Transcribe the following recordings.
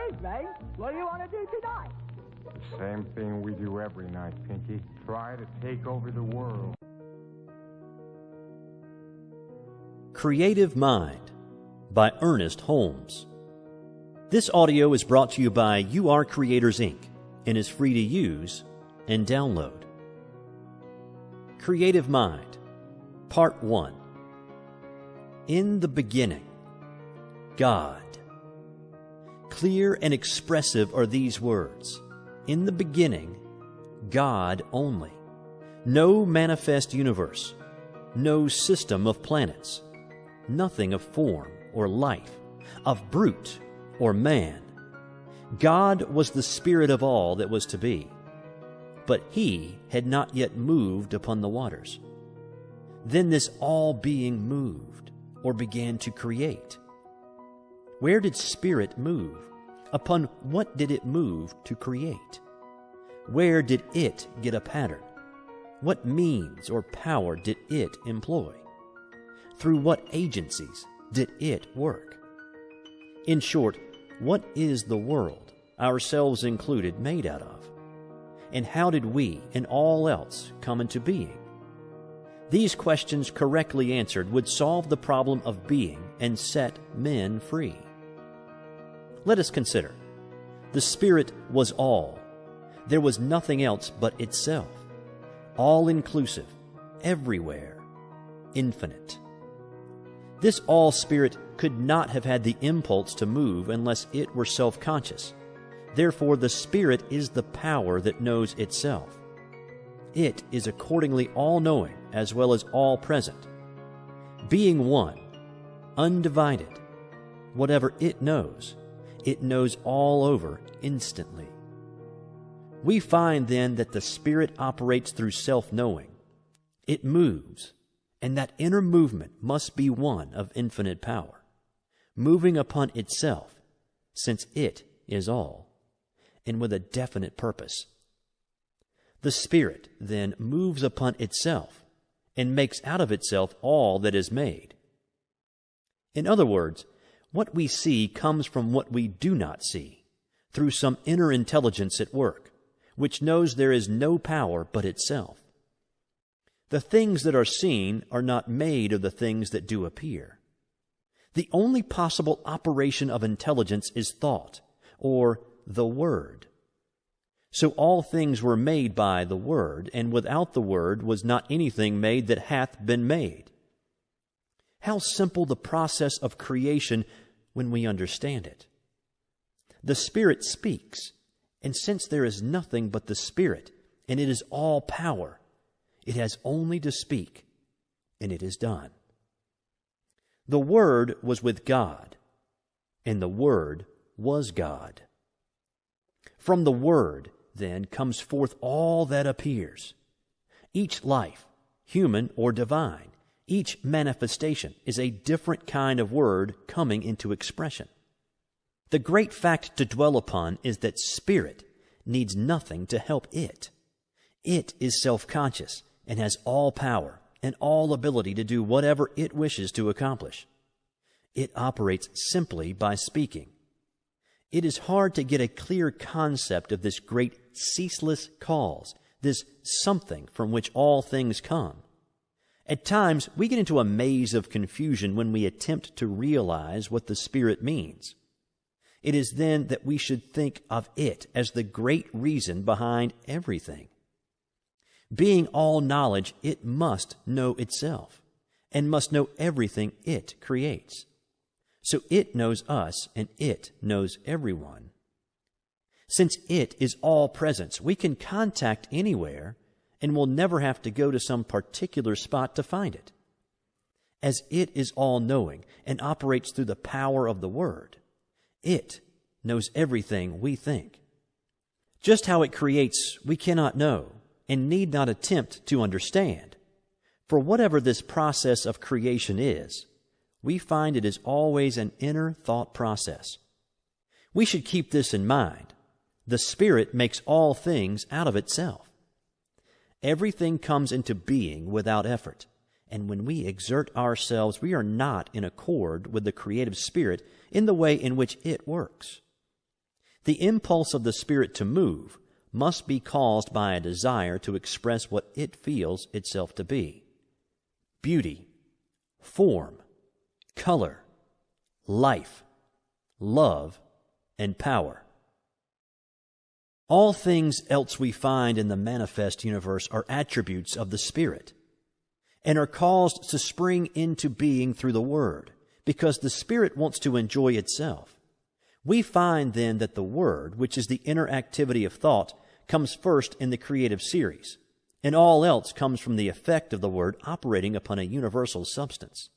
right, Ray. What do you want to do tonight? Same thing we do every night, Pinky. Try to take over the world. Creative Mind by Ernest Holmes. This audio is brought to you by You Are Creators, Inc. and is free to use and download. Creative Mind, Part 1. In the beginning, God. Clear and expressive are these words. In the beginning, God only. No manifest universe, no system of planets, nothing of form or life, of brute or man. God was the spirit of all that was to be, but he had not yet moved upon the waters. Then this all-being moved, or began to create. Where did spirit move? Upon what did it move to create? Where did it get a pattern? What means or power did it employ? Through what agencies did it work? In short, what is the world, ourselves included, made out of? And how did we and all else come into being? These questions correctly answered would solve the problem of being and set men free. Let us consider. The Spirit was all. There was nothing else but itself. All-inclusive, everywhere, infinite. This all-Spirit could not have had the impulse to move unless it were self-conscious. Therefore, the Spirit is the power that knows itself. It is accordingly all-knowing as well as all-present. Being one, undivided, whatever it knows all over instantly. We find then that the Spirit operates through self-knowing. It moves, and that inner movement must be one of infinite power, moving upon itself, since it is all, and with a definite purpose. The Spirit then moves upon itself and makes out of itself all that is made. In other words, what we see comes from what we do not see, through some inner intelligence at work, which knows there is no power but itself. The things that are seen are not made of the things that do appear. The only possible operation of intelligence is thought, or the Word. So all things were made by the Word, and without the Word was not anything made that hath been made. How simple the process of creation when we understand it. The Spirit speaks, and since there is nothing but the Spirit, and it is all power, it has only to speak, and it is done. The Word was with God, and the Word was God. From the Word, then, comes forth all that appears. Each life, human or divine, each manifestation is a different kind of word coming into expression. The great fact to dwell upon is that Spirit needs nothing to help it. It is self-conscious and has all power and all ability to do whatever it wishes to accomplish. It operates simply by speaking. It is hard to get a clear concept of this great ceaseless cause, this something from which all things come. At times, we get into a maze of confusion when we attempt to realize what the Spirit means. It is then that we should think of it as the great reason behind everything. Being all knowledge, it must know itself, and must know everything it creates. So it knows us, and it knows everyone. Since it is all presence, we can contact anywhere, and will never have to go to some particular spot to find it. As it is all-knowing and operates through the power of the Word, it knows everything we think. Just how it creates, we cannot know, and need not attempt to understand. For whatever this process of creation is, we find it is always an inner thought process. We should keep this in mind. The Spirit makes all things out of itself. Everything comes into being without effort, and when we exert ourselves, we are not in accord with the creative Spirit in the way in which it works. The impulse of the Spirit to move must be caused by a desire to express what it feels itself to be: beauty, form, color, life, love, and power. All things else we find in the manifest universe are attributes of the Spirit and are caused to spring into being through the Word, because the Spirit wants to enjoy itself. We find then that the Word, which is the inner activity of thought, comes first in the creative series, and all else comes from the effect of the Word operating upon a universal substance.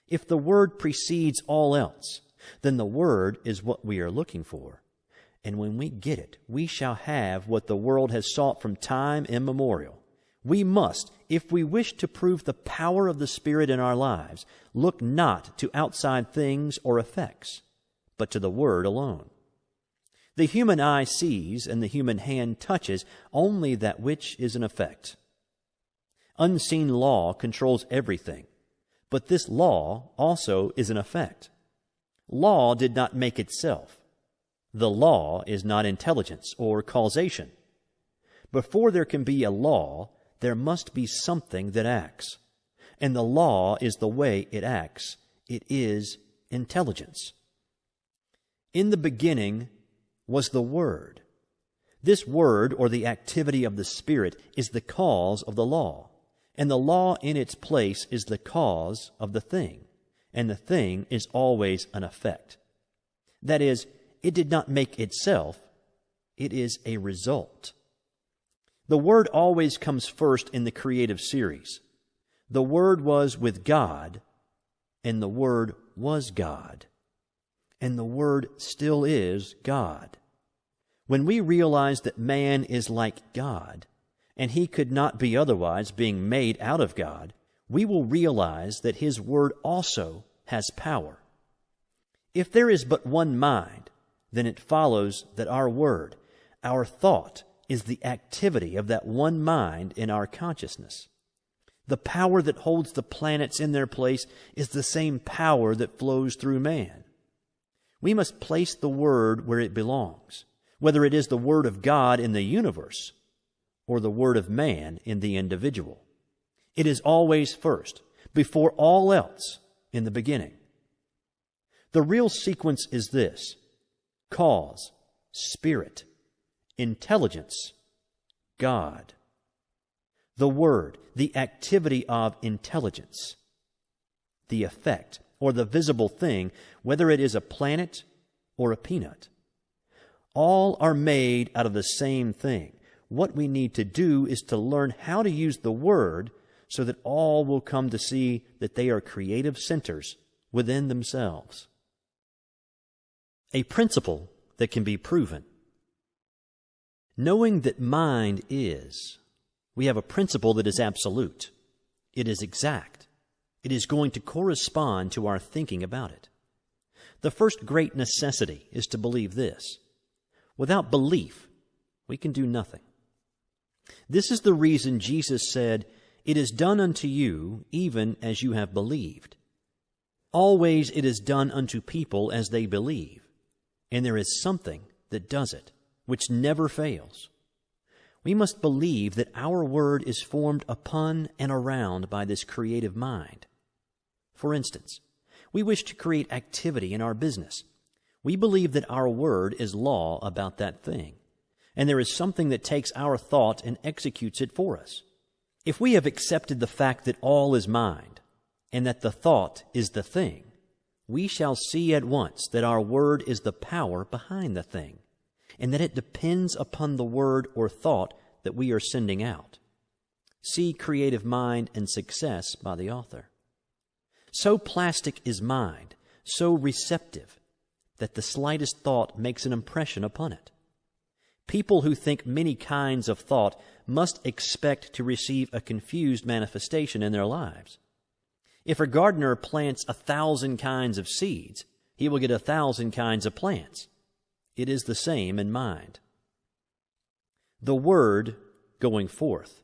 If the Word precedes all else, then the Word is what we are looking for. And when we get it, we shall have what the world has sought from time immemorial. We must, if we wish to prove the power of the Spirit in our lives, look not to outside things or effects, but to the Word alone. The human eye sees and the human hand touches only that which is an effect. Unseen law controls everything, but this law also is an effect. Law did not make itself. The law is not intelligence or causation. Before there can be a law, there must be something that acts. And the law is the way it acts. It is intelligence. In the beginning was the Word. This Word, or the activity of the Spirit, is the cause of the law. And the law in its place is the cause of the thing. And the thing is always an effect. That is, it did not make itself, it is a result. The Word always comes first in the creative series. The Word was with God, and the Word was God. And the Word still is God. When we realize that man is like God, and he could not be otherwise, being made out of God, we will realize that His Word also has power. If there is but one mind, then it follows that our word, our thought, is the activity of that one mind in our consciousness. The power that holds the planets in their place is the same power that flows through man. We must place the Word where it belongs, whether it is the Word of God in the universe or the Word of man in the individual. It is always first, before all else, in the beginning. The real sequence is this: cause, Spirit, intelligence, God. The Word, the activity of intelligence. The effect, or the visible thing, whether it is a planet or a peanut. All are made out of the same thing. What we need to do is to learn how to use the Word so that all will come to see that they are creative centers within themselves. A principle that can be proven. Knowing that mind is, we have a principle that is absolute. It is exact. It is going to correspond to our thinking about it. The first great necessity is to believe this. Without belief, we can do nothing. This is the reason Jesus said, "It is done unto you even as you have believed." Always it is done unto people as they believe. And there is something that does it, which never fails. We must believe that our word is formed upon and around by this creative mind. For instance, we wish to create activity in our business. We believe that our word is law about that thing, and there is something that takes our thought and executes it for us. If we have accepted the fact that all is mind, and that the thought is the thing, we shall see at once that our word is the power behind the thing, and that it depends upon the word or thought that we are sending out. See Creative Mind and Success by the author. So plastic is mind, so receptive, that the slightest thought makes an impression upon it. People who think many kinds of thought must expect to receive a confused manifestation in their lives. If a gardener plants 1,000 kinds of seeds, he will get 1,000 kinds of plants. It is the same in mind. The Word going forth.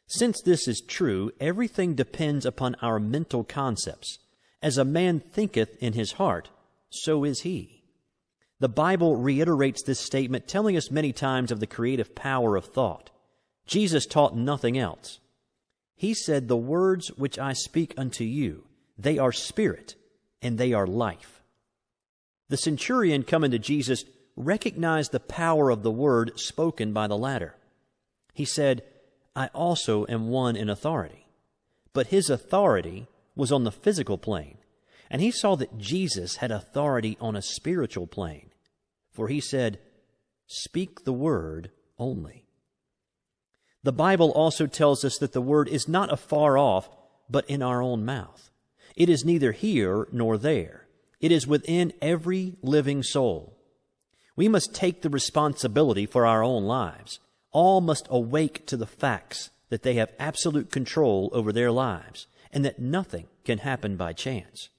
Since this is true, everything depends upon our mental concepts. As a man thinketh in his heart, so is he. The Bible reiterates this statement, telling us many times of the creative power of thought. Jesus taught nothing else. He said, "The words which I speak unto you, they are spirit, and they are life." The centurion coming to Jesus recognized the power of the word spoken by the latter. He said, "I also am one in authority." But his authority was on the physical plane, and he saw that Jesus had authority on a spiritual plane. For he said, "Speak the word only." The Bible also tells us that the word is not afar off, but in our own mouth. It is neither here nor there. It is within every living soul. We must take the responsibility for our own lives. All must awake to the facts that they have absolute control over their lives and that nothing can happen by chance.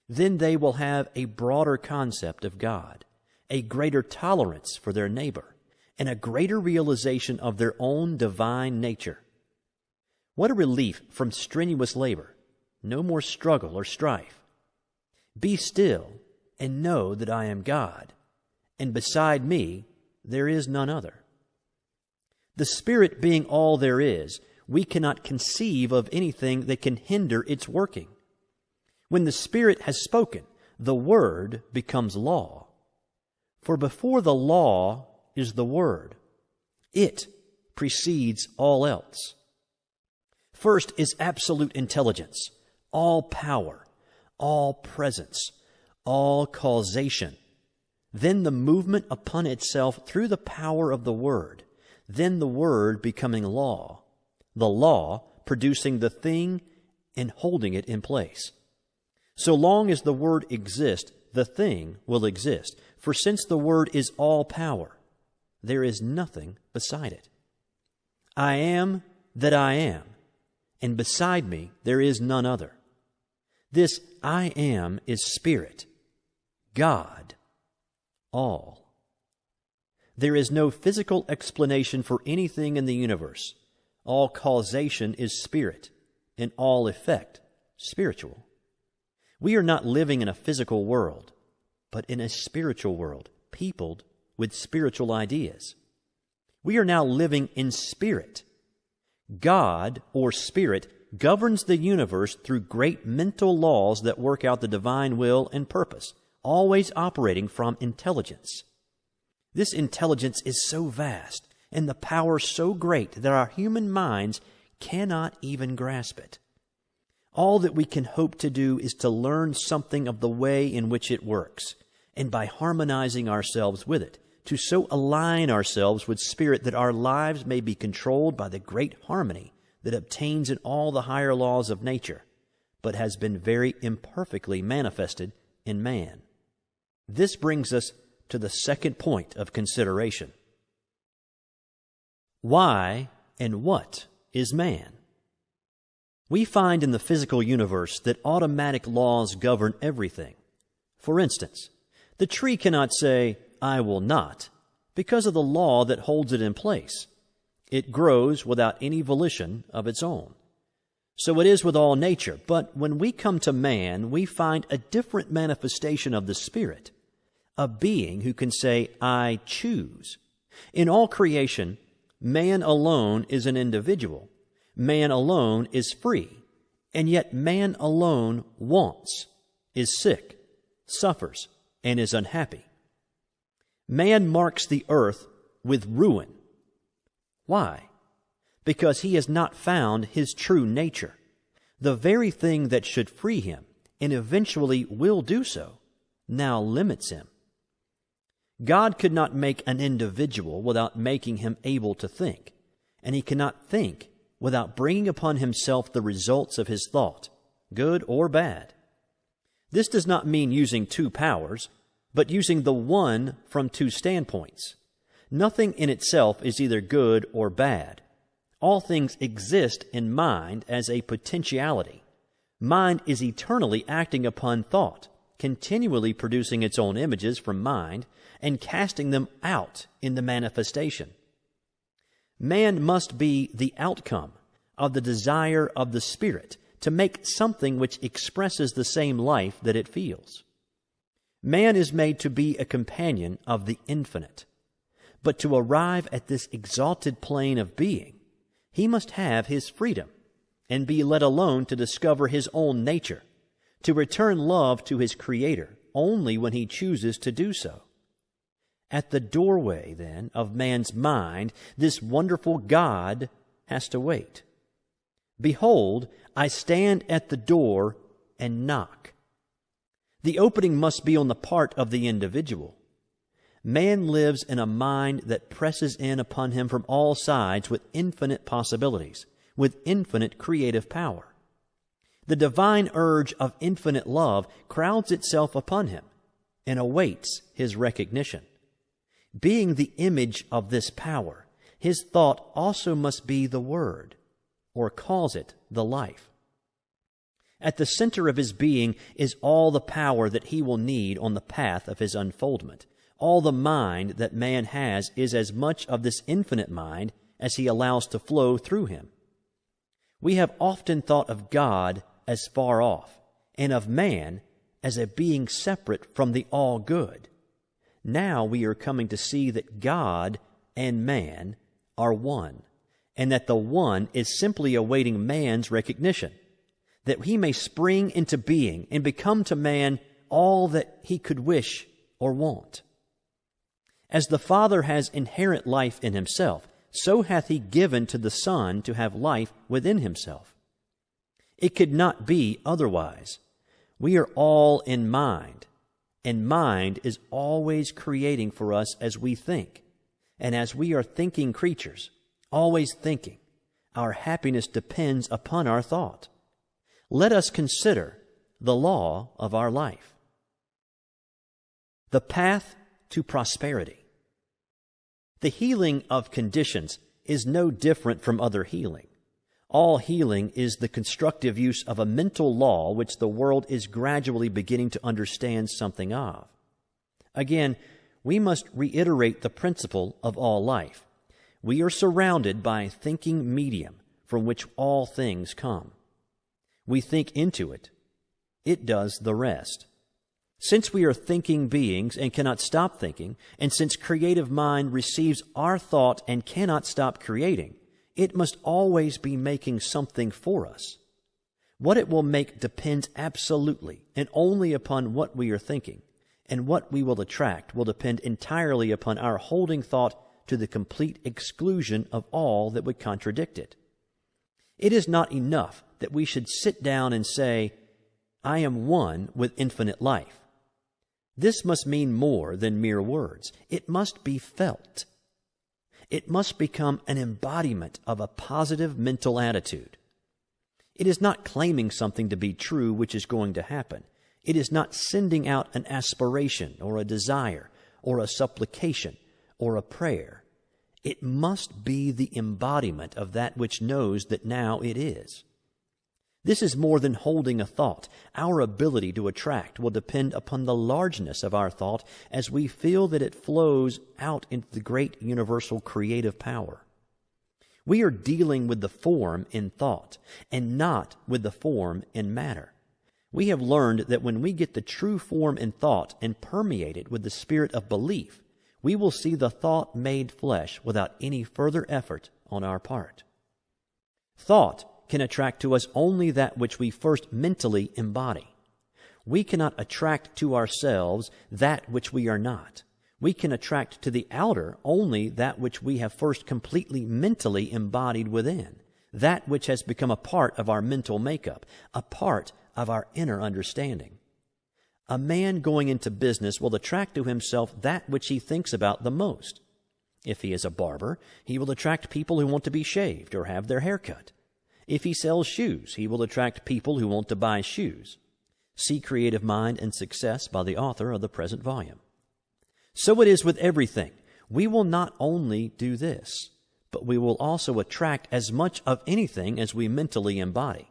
Then they will have a broader concept of God, a greater tolerance for their neighbor, and a greater realization of their own divine nature. What a relief from strenuous labor. No more struggle or strife. Be still and know that I am God, and beside me there is none other. The Spirit being all there is, we cannot conceive of anything that can hinder its working. When the Spirit has spoken, the Word becomes law. For before the law is the Word. It precedes all else. First is absolute intelligence, all power, all presence, all causation. Then the movement upon itself through the power of the Word. Then the Word becoming law. The law producing the thing and holding it in place. So long as the Word exists, the thing will exist. For since the Word is all power, there is nothing beside it. I am that I am, and beside me there is none other. This I am is Spirit, God, all. There is no physical explanation for anything in the universe. All causation is spirit, and all effect spiritual. We are not living in a physical world, but in a spiritual world, peopled with spiritual ideas. We are now living in spirit. God, or Spirit, governs the universe through great mental laws that work out the divine will and purpose, always operating from intelligence. This intelligence is so vast and the power so great that our human minds cannot even grasp it. All that we can hope to do is to learn something of the way in which it works, and by harmonizing ourselves with it, to so align ourselves with Spirit that our lives may be controlled by the great harmony that obtains in all the higher laws of nature, but has been very imperfectly manifested in man. This brings us to the second point of consideration. Why and what is man? We find in the physical universe that automatic laws govern everything. For instance, the tree cannot say, "I will not," because of the law that holds it in place. It grows without any volition of its own. So it is with all nature, but when we come to man, we find a different manifestation of the Spirit, a being who can say, "I choose." In all creation, man alone is an individual. Man alone is free, and yet man alone wants, is sick, suffers, and is unhappy. Man marks the earth with ruin. Why? Because he has not found his true nature. The very thing that should free him, and eventually will do so, now limits him. God could not make an individual without making him able to think, and he cannot think without bringing upon himself the results of his thought, good or bad. This does not mean using two powers, but using the one from two standpoints. Nothing in itself is either good or bad. All things exist in mind as a potentiality. Mind is eternally acting upon thought, continually producing its own images from mind and casting them out in the manifestation. Man must be the outcome of the desire of the Spirit to make something which expresses the same life that it feels. Man is made to be a companion of the infinite. But to arrive at this exalted plane of being, he must have his freedom and be let alone to discover his own nature, to return love to his Creator only when he chooses to do so. At the doorway, then, of man's mind, this wonderful God has to wait. Behold, I stand at the door and knock. The opening must be on the part of the individual. Man lives in a mind that presses in upon him from all sides with infinite possibilities, with infinite creative power. The divine urge of infinite love crowds itself upon him and awaits his recognition. Being the image of this power, his thought also must be the Word, or calls it the life. At the center of his being is all the power that he will need on the path of his unfoldment. All the mind that man has is as much of this infinite mind as he allows to flow through him. We have often thought of God as far off, and of man as a being separate from the all-good. Now we are coming to see that God and man are one, and that the one is simply awaiting man's recognition, that he may spring into being and become to man all that he could wish or want. As the Father has inherent life in himself, so hath he given to the Son to have life within himself. It could not be otherwise. We are all in mind, and mind is always creating for us as we think. And as we are thinking creatures, always thinking, our happiness depends upon our thought. Let us consider the law of our life. The path to prosperity. The healing of conditions is no different from other healing. All healing is the constructive use of a mental law which the world is gradually beginning to understand something of. Again, we must reiterate the principle of all life. We are surrounded by a thinking medium from which all things come. We think into it. It does the rest. Since we are thinking beings and cannot stop thinking, and since creative mind receives our thought and cannot stop creating, it must always be making something for us. What it will make depends absolutely and only upon what we are thinking, and what we will attract will depend entirely upon our holding thought to the complete exclusion of all that would contradict it. It is not enough that we should sit down and say, I am one with infinite life. This must mean more than mere words. It must be felt. It must become an embodiment of a positive mental attitude. It is not claiming something to be true which is going to happen. It is not sending out an aspiration or a desire or a supplication or a prayer. It must be the embodiment of that which knows that now it is. This is more than holding a thought. Our ability to attract will depend upon the largeness of our thought as we feel that it flows out into the great universal creative power. We are dealing with the form in thought and not with the form in matter. We have learned that when we get the true form in thought and permeate it with the spirit of belief, we will see the thought made flesh without any further effort on our part. Thought can attract to us only that which we first mentally embody. We cannot attract to ourselves that which we are not. We can attract to the outer only that which we have first completely mentally embodied within, that which has become a part of our mental makeup, a part of our inner understanding. A man going into business will attract to himself that which he thinks about the most. If he is a barber, he will attract people who want to be shaved or have their hair cut. If he sells shoes, he will attract people who want to buy shoes. See Creative Mind and Success by the author of the present volume. So it is with everything. We will not only do this, but we will also attract as much of anything as we mentally embody.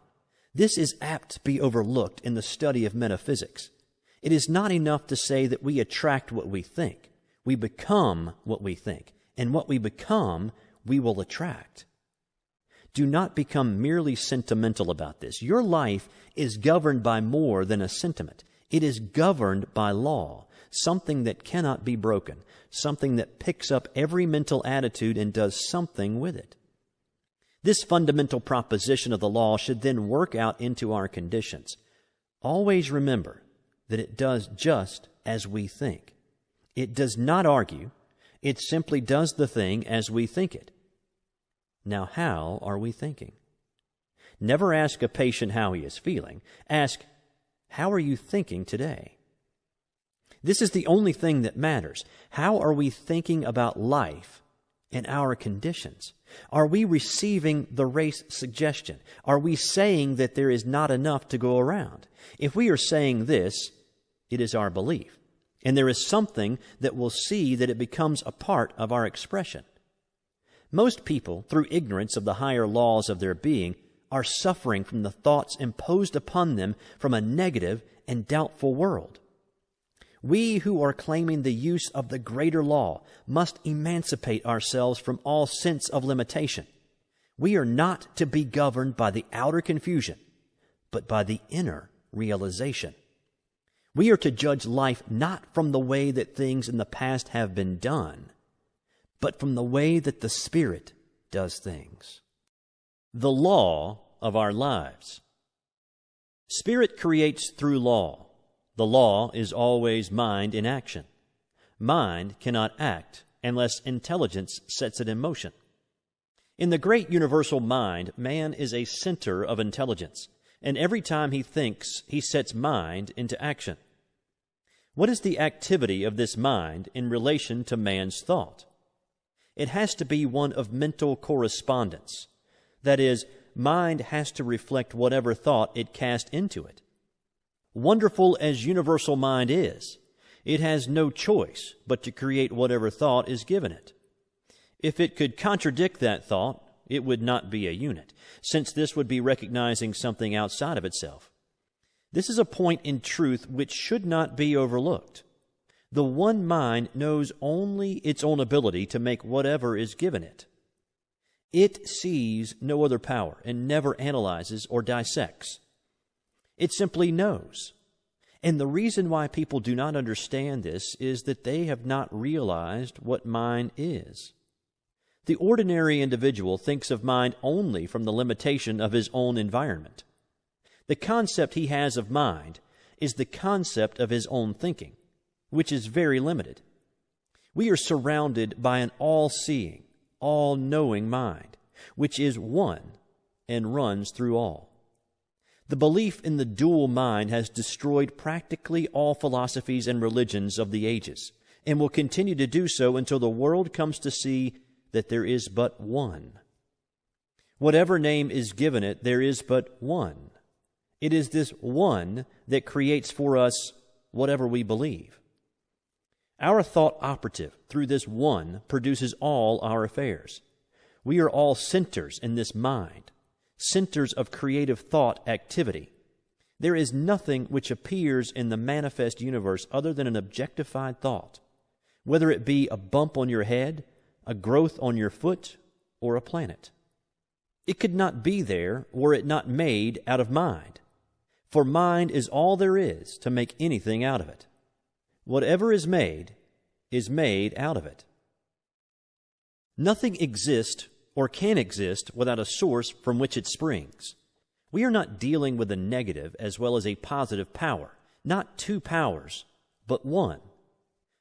This is apt to be overlooked in the study of metaphysics. It is not enough to say that we attract what we think. We become what we think, and what we become, we will attract. Do not become merely sentimental about this. Your life is governed by more than a sentiment. It is governed by law, something that cannot be broken, something that picks up every mental attitude and does something with it. This fundamental proposition of the law should then work out into our conditions. Always remember that it does just as we think. It does not argue. It simply does the thing as we think it. Now, how are we thinking? Never ask a patient how he is feeling. Ask, how are you thinking today? This is the only thing that matters. How are we thinking about life and our conditions? Are we receiving the race suggestion? Are we saying that there is not enough to go around? If we are saying this, it is our belief. And there is something that will see that it becomes a part of our expression. Most people, through ignorance of the higher laws of their being, are suffering from the thoughts imposed upon them from a negative and doubtful world. We who are claiming the use of the greater law must emancipate ourselves from all sense of limitation. We are not to be governed by the outer confusion, but by the inner realization. We are to judge life not from the way that things in the past have been done, but from the way that the Spirit does things. The law of our lives. Spirit creates through law. The law is always mind in action. Mind cannot act unless intelligence sets it in motion. In the great universal mind, man is a center of intelligence, and every time he thinks, he sets mind into action. What is the activity of this mind in relation to man's thought? It has to be one of mental correspondence. That is, mind has to reflect whatever thought it cast into it. Wonderful as universal mind is, it has no choice but to create whatever thought is given it. If it could contradict that thought, it would not be a unit, since this would be recognizing something outside of itself. This is a point in truth which should not be overlooked. The one mind knows only its own ability to make whatever is given it. It sees no other power and never analyzes or dissects. It simply knows. And the reason why people do not understand this is that they have not realized what mind is. The ordinary individual thinks of mind only from the limitation of his own environment. The concept he has of mind is the concept of his own thinking, which is very limited. We are surrounded by an all-seeing, all-knowing mind, which is one and runs through all. The belief in the dual mind has destroyed practically all philosophies and religions of the ages, and will continue to do so until the world comes to see that there is but one. Whatever name is given it, there is but one. It is this one that creates for us whatever we believe. Our thought operative through this one produces all our affairs. We are all centers in this mind, centers of creative thought activity. There is nothing which appears in the manifest universe other than an objectified thought, whether it be a bump on your head, a growth on your foot, or a planet. It could not be there were it not made out of mind. For mind is all there is to make anything out of it. Whatever is made out of it. Nothing exists or can exist without a source from which it springs. We are not dealing with a negative as well as a positive power, not two powers, but one.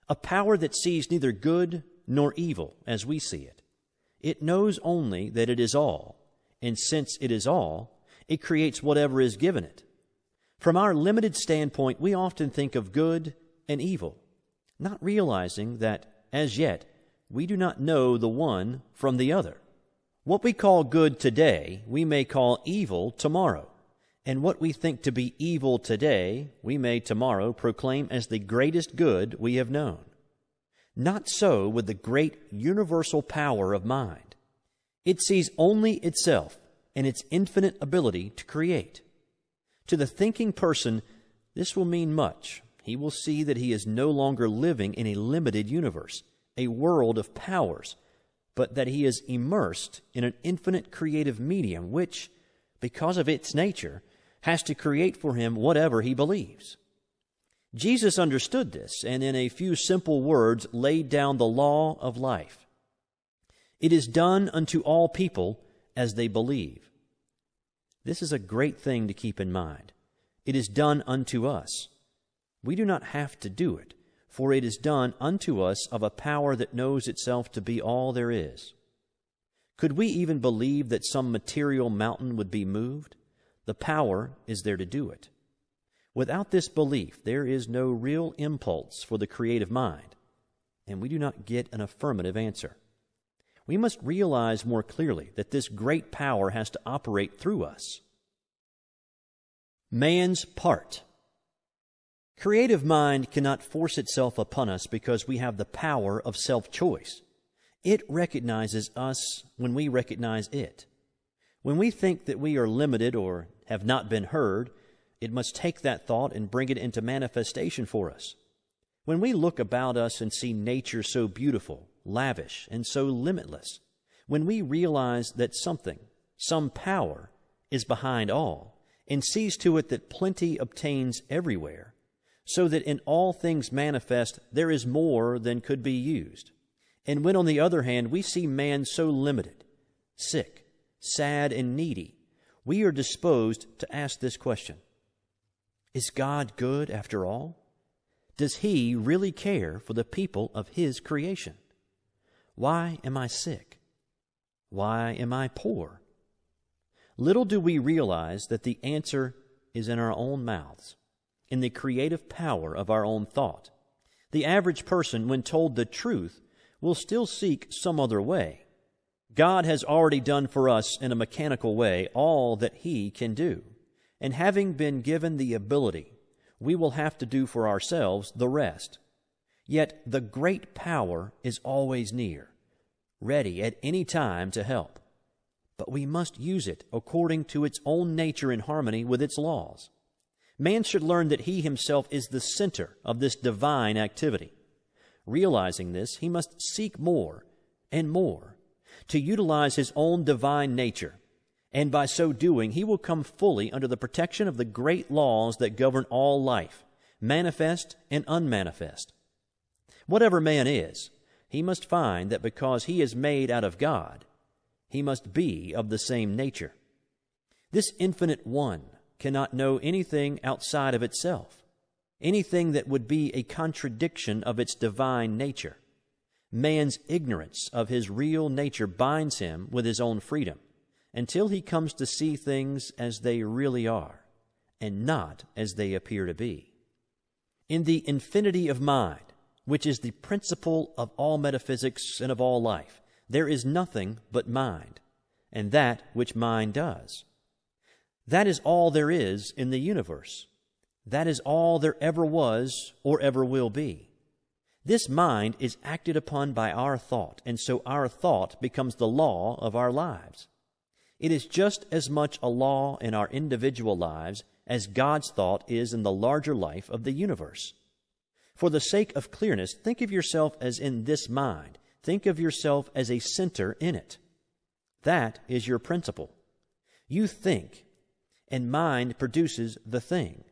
A power that sees neither good nor evil as we see it. It knows only that it is all, and since it is all, it creates whatever is given it. From our limited standpoint, we often think of good and evil, not realizing that, as yet, we do not know the one from the other. What we call good today, we may call evil tomorrow, and what we think to be evil today, we may tomorrow proclaim as the greatest good we have known. Not so with the great universal power of mind. It sees only itself and its infinite ability to create. To the thinking person, this will mean much. He will see that he is no longer living in a limited universe, a world of powers, but that he is immersed in an infinite creative medium which, because of its nature, has to create for him whatever he believes. Jesus understood this, and in a few simple words laid down the law of life. It is done unto all people as they believe. This is a great thing to keep in mind. It is done unto us. We do not have to do it, for it is done unto us of a power that knows itself to be all there is. Could we even believe that some material mountain would be moved? The power is there to do it. Without this belief, there is no real impulse for the creative mind, and we do not get an affirmative answer. We must realize more clearly that this great power has to operate through us. Man's part. Creative mind cannot force itself upon us because we have the power of self-choice. It recognizes us when we recognize it. When we think that we are limited or have not been heard, it must take that thought and bring it into manifestation for us. When we look about us and see nature so beautiful, lavish, and so limitless, when we realize that something, some power, is behind all, and sees to it that plenty obtains everywhere, so that in all things manifest there is more than could be used. And when, on the other hand, we see man so limited, sick, sad, and needy, we are disposed to ask this question: is God good after all? Does He really care for the people of His creation? Why am I sick? Why am I poor? Little do we realize that the answer is in our own mouths, in the creative power of our own thought. The average person, when told the truth, will still seek some other way. God has already done for us in a mechanical way all that He can do, and having been given the ability, we will have to do for ourselves the rest. Yet the great power is always near, ready at any time to help. But we must use it according to its own nature in harmony with its laws. Man should learn that he himself is the center of this divine activity. Realizing this, he must seek more and more to utilize his own divine nature, and by so doing, he will come fully under the protection of the great laws that govern all life, manifest and unmanifest. Whatever man is, he must find that because he is made out of God, he must be of the same nature. This infinite one cannot know anything outside of itself, anything that would be a contradiction of its divine nature. Man's ignorance of his real nature binds him with his own freedom, until he comes to see things as they really are, and not as they appear to be. In the infinity of mind, which is the principle of all metaphysics and of all life, there is nothing but mind, and that which mind does. That is all there is in the universe. That is all there ever was or ever will be. This mind is acted upon by our thought, and so our thought becomes the law of our lives. It is just as much a law in our individual lives as God's thought is in the larger life of the universe. For the sake of clearness, think of yourself as in this mind. Think of yourself as a center in it. That is your principle. You think, and mind produces the thing.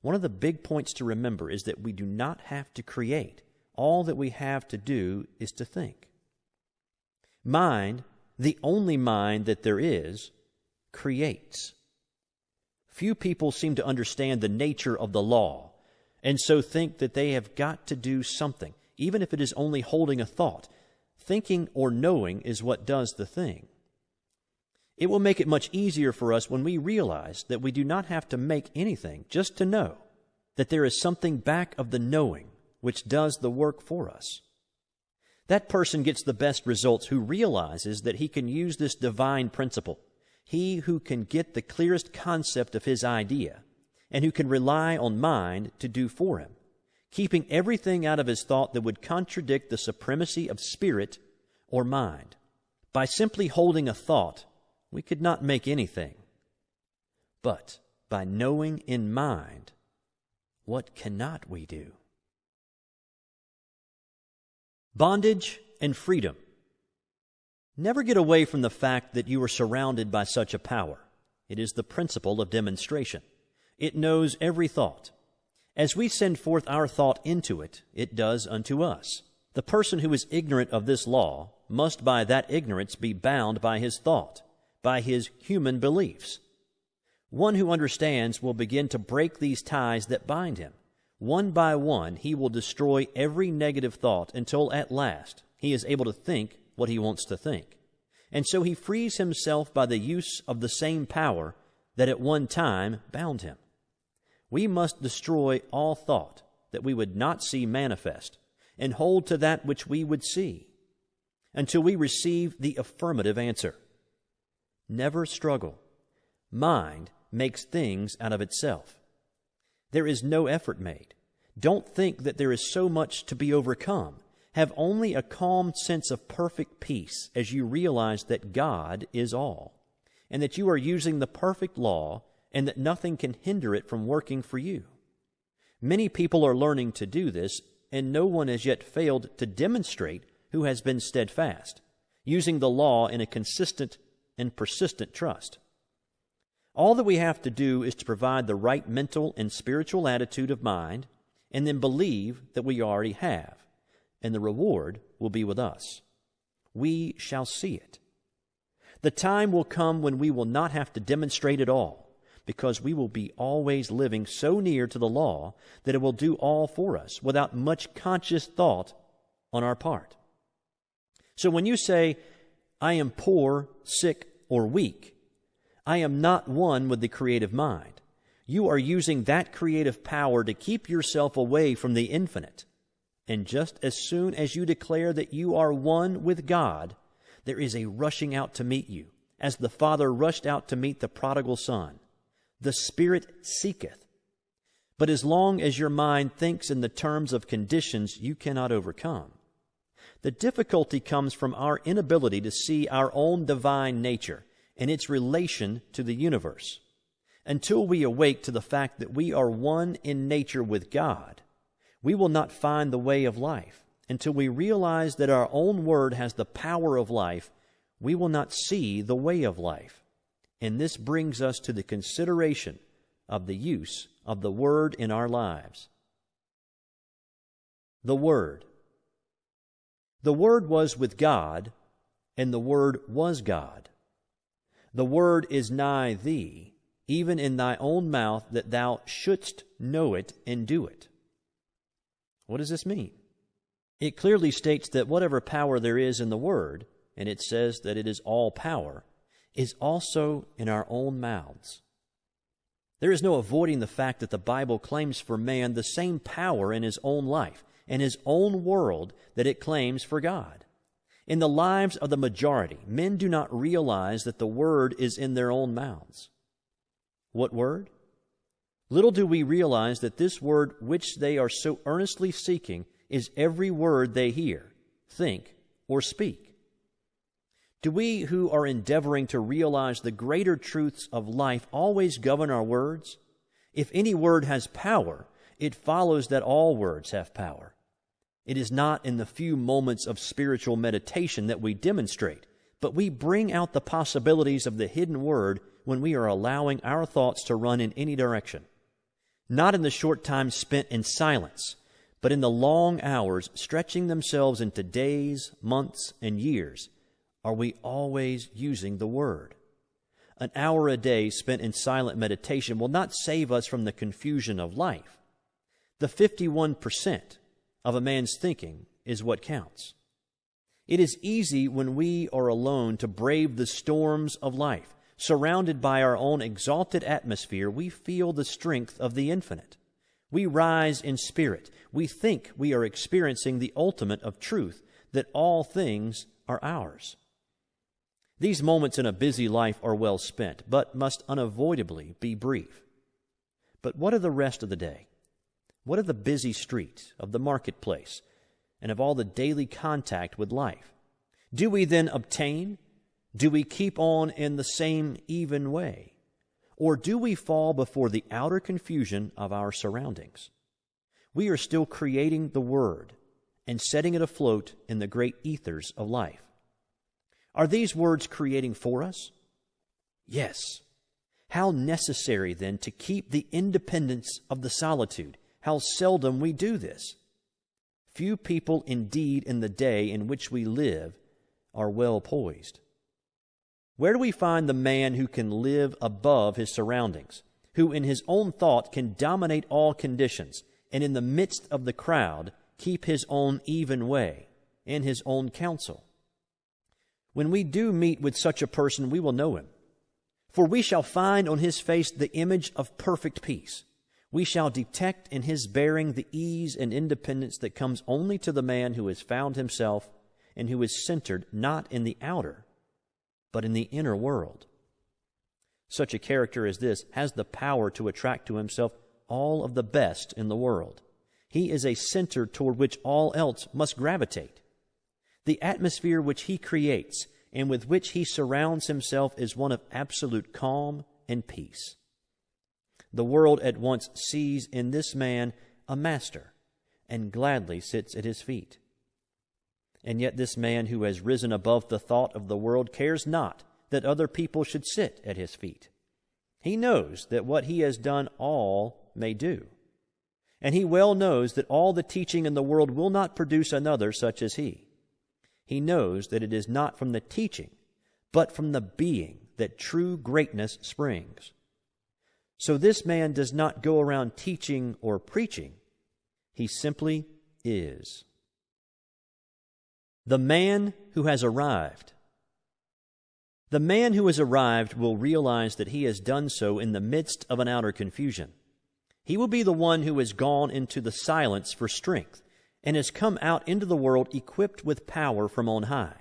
One of the big points to remember is that we do not have to create. All that we have to do is to think. Mind, the only mind that there is, creates. Few people seem to understand the nature of the law, and so think that they have got to do something, even if it is only holding a thought. Thinking or knowing is what does the thing. It will make it much easier for us when we realize that we do not have to make anything just to know that there is something back of the knowing which does the work for us. That person gets the best results who realizes that he can use this divine principle, he who can get the clearest concept of his idea, and who can rely on mind to do for him, keeping everything out of his thought that would contradict the supremacy of spirit or mind. By simply holding a thought, we could not make anything. But by knowing in mind, what cannot we do? Bondage and freedom. Never get away from the fact that you are surrounded by such a power. It is the principle of demonstration. It knows every thought. As we send forth our thought into it, it does unto us. The person who is ignorant of this law must by that ignorance be bound by his thought, by his human beliefs. One who understands will begin to break these ties that bind him. One by one, he will destroy every negative thought until at last he is able to think what he wants to think. And so he frees himself by the use of the same power that at one time bound him. We must destroy all thought that we would not see manifest and hold to that which we would see until we receive the affirmative answer. Never struggle. Mind makes things out of itself. There is no effort made. Don't think that there is so much to be overcome. Have only a calm sense of perfect peace as you realize that God is all, and that you are using the perfect law, and that nothing can hinder it from working for you. Many people are learning to do this, and no one has yet failed to demonstrate who has been steadfast, using the law in a consistent and persistent trust. All that we have to do is to provide the right mental and spiritual attitude of mind, and then believe that we already have, and the reward will be with us. We shall see it. The time will come when we will not have to demonstrate at all, because we will be always living so near to the law that it will do all for us without much conscious thought on our part. So when you say, I am poor, sick, or weak, I am not one with the creative mind. You are using that creative power to keep yourself away from the infinite. And just as soon as you declare that you are one with God, there is a rushing out to meet you, as the Father rushed out to meet the prodigal son. The Spirit seeketh. But as long as your mind thinks in the terms of conditions you cannot overcome, the difficulty comes from our inability to see our own divine nature and its relation to the universe. Until we awake to the fact that we are one in nature with God, we will not find the way of life. Until we realize that our own word has the power of life, we will not see the way of life. And this brings us to the consideration of the use of the Word in our lives. The Word. The Word was with God, and the Word was God. The Word is nigh thee, even in thy own mouth, that thou shouldst know it and do it. What does this mean? It clearly states that whatever power there is in the Word, and it says that it is all power, is also in our own mouths. There is no avoiding the fact that the Bible claims for man the same power in his own life and his own world that it claims for God. In the lives of the majority, men do not realize that the Word is in their own mouths. What Word? Little do we realize that this Word which they are so earnestly seeking is every word they hear, think, or speak. Do we who are endeavoring to realize the greater truths of life always govern our words? If any word has power, it follows that all words have power. It is not in the few moments of spiritual meditation that we demonstrate, but we bring out the possibilities of the hidden word when we are allowing our thoughts to run in any direction. Not in the short time spent in silence, but in the long hours stretching themselves into days, months, and years, are we always using the Word. An hour a day spent in silent meditation will not save us from the confusion of life. The 51% of a man's thinking is what counts. It is easy when we are alone to brave the storms of life. Surrounded by our own exalted atmosphere, we feel the strength of the infinite. We rise in spirit. We think we are experiencing the ultimate of truth, that all things are ours. These moments in a busy life are well spent, but must unavoidably be brief. But what of the rest of the day? What of the busy street, of the marketplace, and of all the daily contact with life? Do we then obtain? Do we keep on in the same even way? Or do we fall before the outer confusion of our surroundings? We are still creating the Word and setting it afloat in the great ethers of life. Are these words creating for us? Yes. How necessary, then, to keep the independence of the solitude, How seldom we do this. Few people indeed in the day in which we live are well poised. Where do we find the man who can live above his surroundings, who in his own thought can dominate all conditions, and in the midst of the crowd keep his own even way and his own counsel? When we do meet with such a person, we will know him. For we shall find on his face the image of perfect peace. We shall detect in his bearing the ease and independence that comes only to the man who has found himself and who is centered not in the outer, but in the inner world. Such a character as this has the power to attract to himself all of the best in the world. He is a center toward which all else must gravitate. The atmosphere which he creates and with which he surrounds himself is one of absolute calm and peace. The world at once sees in this man a master and gladly sits at his feet. And yet this man who has risen above the thought of the world cares not that other people should sit at his feet. He knows that what he has done all may do. And he well knows that all the teaching in the world will not produce another such as he. He knows that it is not from the teaching, but from the being that true greatness springs. So this man does not go around teaching or preaching. He simply is. The man who has arrived. The man who has arrived will realize that he has done so in the midst of an outer confusion. He will be the one who has gone into the silence for strength and has come out into the world equipped with power from on high.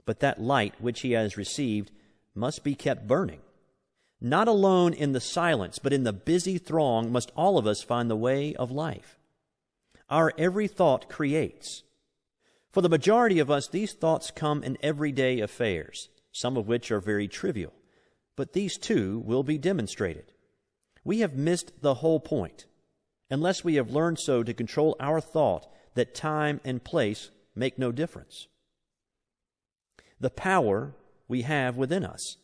But that light which he has received must be kept burning. Not alone in the silence, but in the busy throng must all of us find the way of life. Our every thought creates. For the majority of us, these thoughts come in everyday affairs, some of which are very trivial, but these too will be demonstrated. We have missed the whole point, unless we have learned so to control our thought that time and place make no difference. The power we have within us.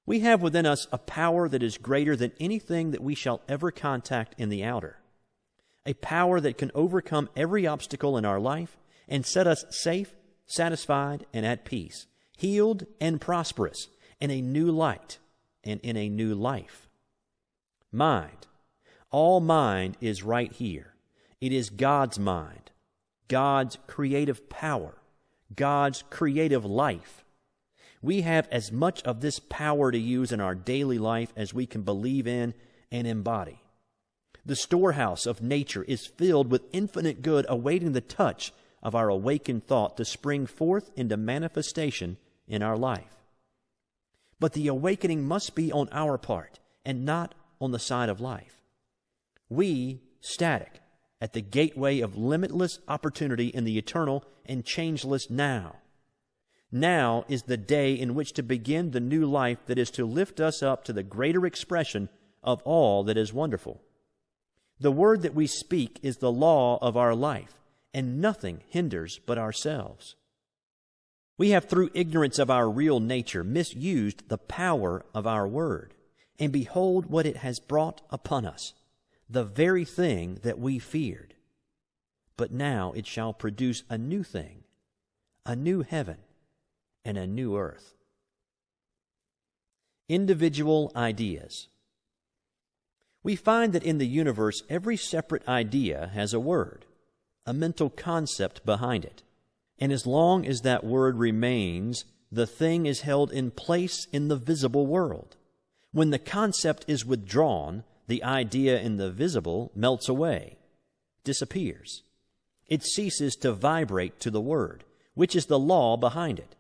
We have within us a power that is greater than anything that we shall ever contact in the outer, a power that can overcome every obstacle in our life and set us safe, satisfied, and at peace, healed and prosperous, in a new light and in a new life. Mind. All mind is right here. It is God's mind, God's creative power, God's creative life. We have as much of this power to use in our daily life as we can believe in and embody. The storehouse of nature is filled with infinite good awaiting the touch of our awakened thought to spring forth into manifestation in our life. But the awakening must be on our part and not on the side of life. We, static, at the gateway of limitless opportunity in the eternal and changeless now. Now is the day in which to begin the new life that is to lift us up to the greater expression of all that is wonderful. The word that we speak is the law of our life, and nothing hinders but ourselves. We have, through ignorance of our real nature, misused the power of our word, and behold what it has brought upon us, the very thing that we feared. But now it shall produce a new thing, a new heaven, and a new earth. Individual ideas. We find that in the universe, every separate idea has a word, a mental concept behind it. And as long as that word remains, the thing is held in place in the visible world. When the concept is withdrawn, the idea in the visible melts away, disappears. It ceases to vibrate to the word, which is the law behind it.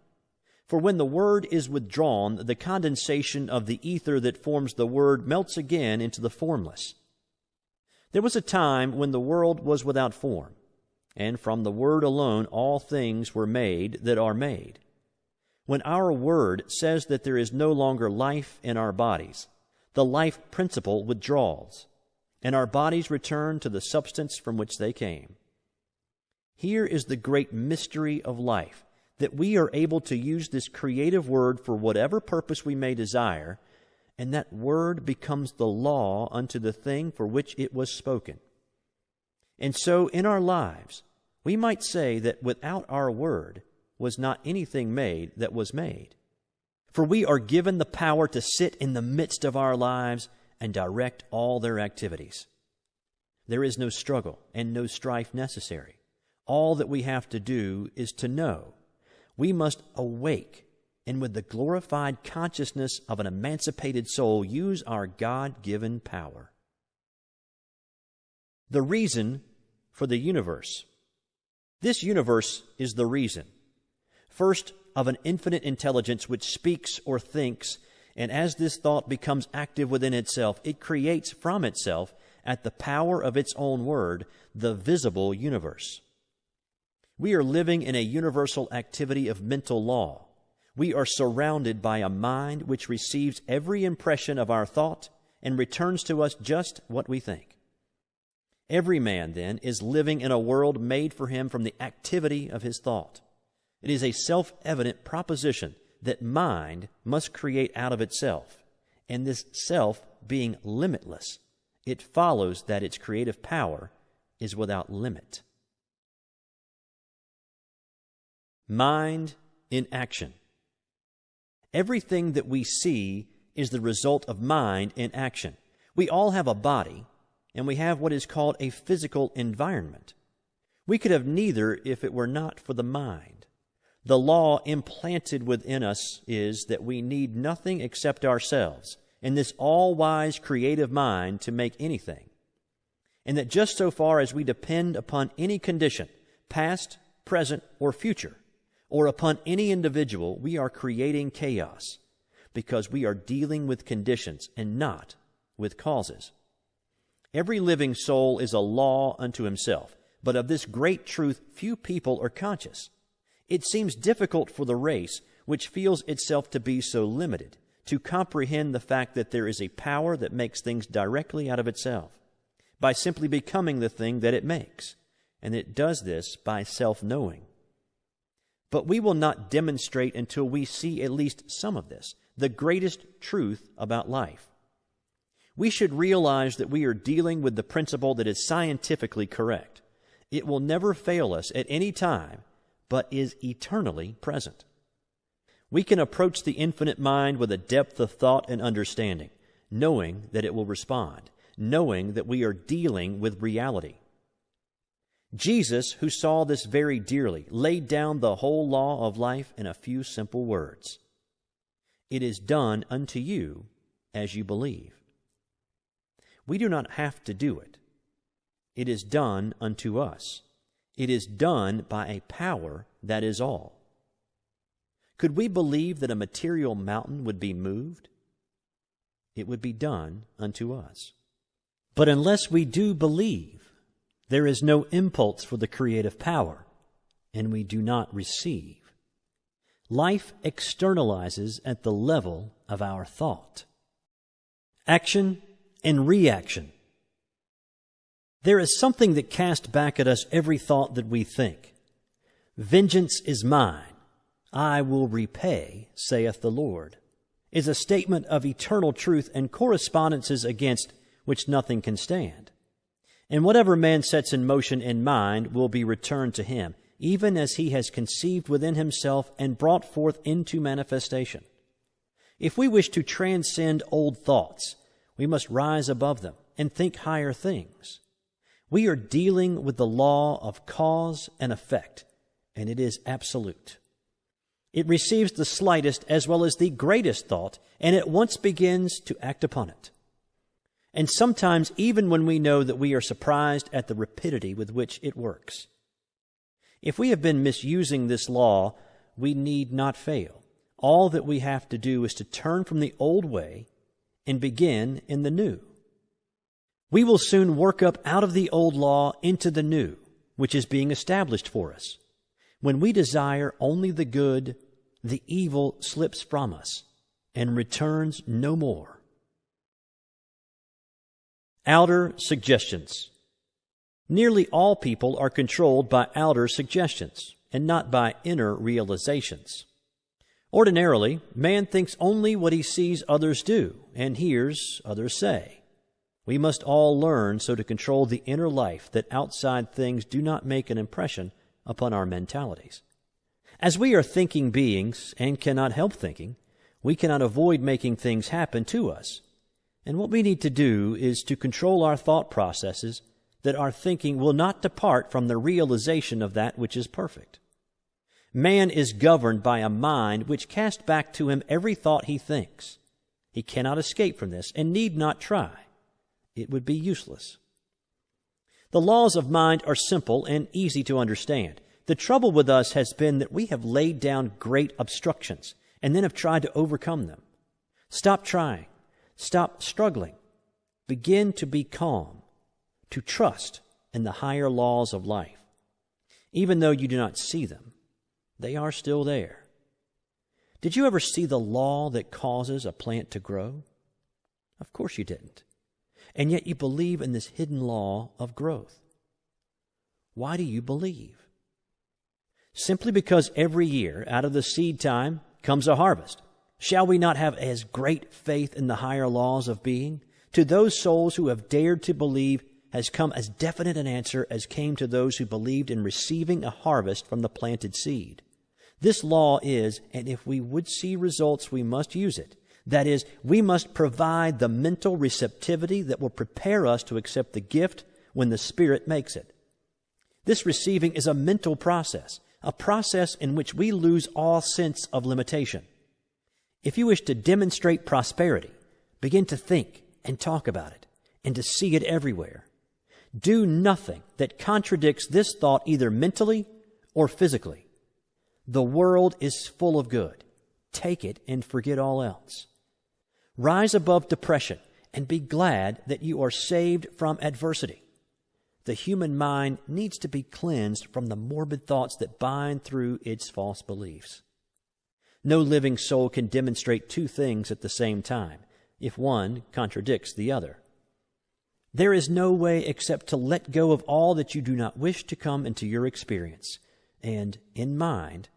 For when the word is withdrawn, the condensation of the ether that forms the word melts again into the formless. There was a time when the world was without form, and from the word alone all things were made that are made. When our word says that there is no longer life in our bodies, the life principle withdraws, and our bodies return to the substance from which they came. Here is the great mystery of life, that we are able to use this creative word for whatever purpose we may desire, and that word becomes the law unto the thing for which it was spoken. And so in our lives, we might say that without our word was not anything made that was made. For we are given the power to sit in the midst of our lives and direct all their activities. There is no struggle and no strife necessary. All that we have to do is to know. We must awake and with the glorified consciousness of an emancipated soul use our God-given power. The reason for the universe. This universe is the reason. First, of an infinite intelligence which speaks or thinks, and as this thought becomes active within itself, it creates from itself, at the power of its own word, the visible universe. We are living in a universal activity of mental law. We are surrounded by a mind which receives every impression of our thought and returns to us just what we think. Every man, then, is living in a world made for him from the activity of his thought. It is a self-evident proposition that mind must create out of itself, and this self being limitless, it follows that its creative power is without limit. Mind in action. Everything that we see is the result of mind in action. We all have a body, and we have what is called a physical environment. We could have neither if it were not for the mind. The law implanted within us is that we need nothing except ourselves and this all-wise creative mind to make anything, and that just so far as we depend upon any condition, past, present, or future, or upon any individual, we are creating chaos, because we are dealing with conditions and not with causes. Every living soul is a law unto himself, but of this great truth few people are conscious. It seems difficult for the race, which feels itself to be so limited, to comprehend the fact that there is a power that makes things directly out of itself, by simply becoming the thing that it makes, and it does this by self-knowing. But we will not demonstrate until we see at least some of this, the greatest truth about life. We should realize that we are dealing with the principle that is scientifically correct. It will never fail us at any time, but is eternally present. We can approach the infinite mind with a depth of thought and understanding, knowing that it will respond, knowing that we are dealing with reality. Jesus, who saw this very dearly, laid down the whole law of life in a few simple words. It is done unto you as you believe. We do not have to do it. It is done unto us. It is done by a power that is all. Could we believe that a material mountain would be moved? It would be done unto us. But unless we do believe, there is no impulse for the creative power, and we do not receive. Life externalizes at the level of our thought. Action and reaction. There is something that casts back at us every thought that we think. Vengeance is mine, I will repay, saith the Lord, is a statement of eternal truth and correspondences against which nothing can stand. And whatever man sets in motion in mind will be returned to him, even as he has conceived within himself and brought forth into manifestation. If we wish to transcend old thoughts, we must rise above them and think higher things. We are dealing with the law of cause and effect, and it is absolute. It receives the slightest as well as the greatest thought, and at once begins to act upon it. And sometimes even when we know that we are surprised at the rapidity with which it works. If we have been misusing this law, we need not fail. All that we have to do is to turn from the old way and begin in the new. We will soon work up out of the old law into the new, which is being established for us. When we desire only the good, the evil slips from us and returns no more. Outer suggestions. Nearly all people are controlled by outer suggestions and not by inner realizations. Ordinarily, man thinks only what he sees others do and hears others say. We must all learn so to control the inner life that outside things do not make an impression upon our mentalities. As we are thinking beings and cannot help thinking, we cannot avoid making things happen to us. And what we need to do is to control our thought processes that our thinking will not depart from the realization of that which is perfect. Man is governed by a mind which casts back to him every thought he thinks. He cannot escape from this and need not try. It would be useless. The laws of mind are simple and easy to understand. The trouble with us has been that we have laid down great obstructions and then have tried to overcome them. Stop trying. Stop struggling. Begin to be calm, to trust in the higher laws of life. Even though you do not see them, they are still there. Did you ever see the law that causes a plant to grow? Of course you didn't. And yet you believe in this hidden law of growth. Why do you believe? Simply because every year out of the seed time comes a harvest. Shall we not have as great faith in the higher laws of being? To those souls who have dared to believe has come as definite an answer as came to those who believed in receiving a harvest from the planted seed. This law is, and if we would see results, we must use it. That is, we must provide the mental receptivity that will prepare us to accept the gift when the Spirit makes it. This receiving is a mental process, a process in which we lose all sense of limitation. If you wish to demonstrate prosperity, begin to think and talk about it and to see it everywhere. Do nothing that contradicts this thought either mentally or physically. The world is full of good. Take it and forget all else. Rise above depression and be glad that you are saved from adversity. The human mind needs to be cleansed from the morbid thoughts that bind through its false beliefs. No living soul can demonstrate two things at the same time, if one contradicts the other. There is no way except to let go of all that you do not wish to come into your experience, and, in mind,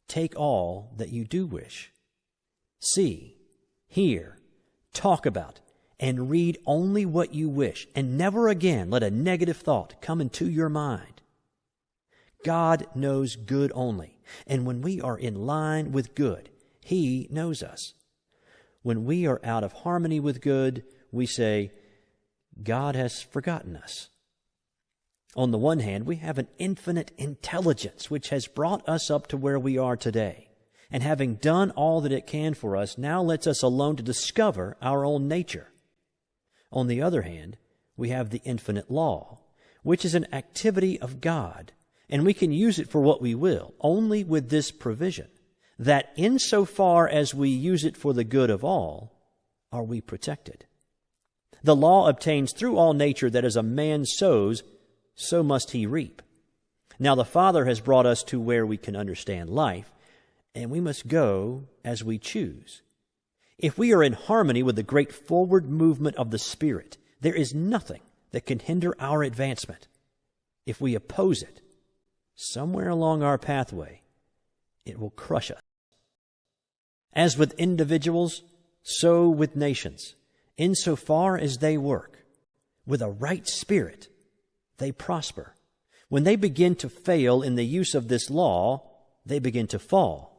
take all that you do wish. See, hear, talk about, and read only what you wish, and never again let a negative thought come into your mind. God knows good only, and when we are in line with good, He knows us. When we are out of harmony with good, we say, God has forgotten us. On the one hand, we have an infinite intelligence which has brought us up to where we are today, and having done all that it can for us, now lets us alone to discover our own nature. On the other hand, we have the infinite law, which is an activity of God, and we can use it for what we will, only with this provision, that insofar as we use it for the good of all, are we protected. The law obtains through all nature that as a man sows, so must he reap. Now the Father has brought us to where we can understand life, and we must go as we choose. If we are in harmony with the great forward movement of the Spirit, there is nothing that can hinder our advancement. If we oppose it, somewhere along our pathway, it will crush us. As with individuals, so with nations. Insofar as they work with a right spirit, they prosper. When they begin to fail in the use of this law, they begin to fall.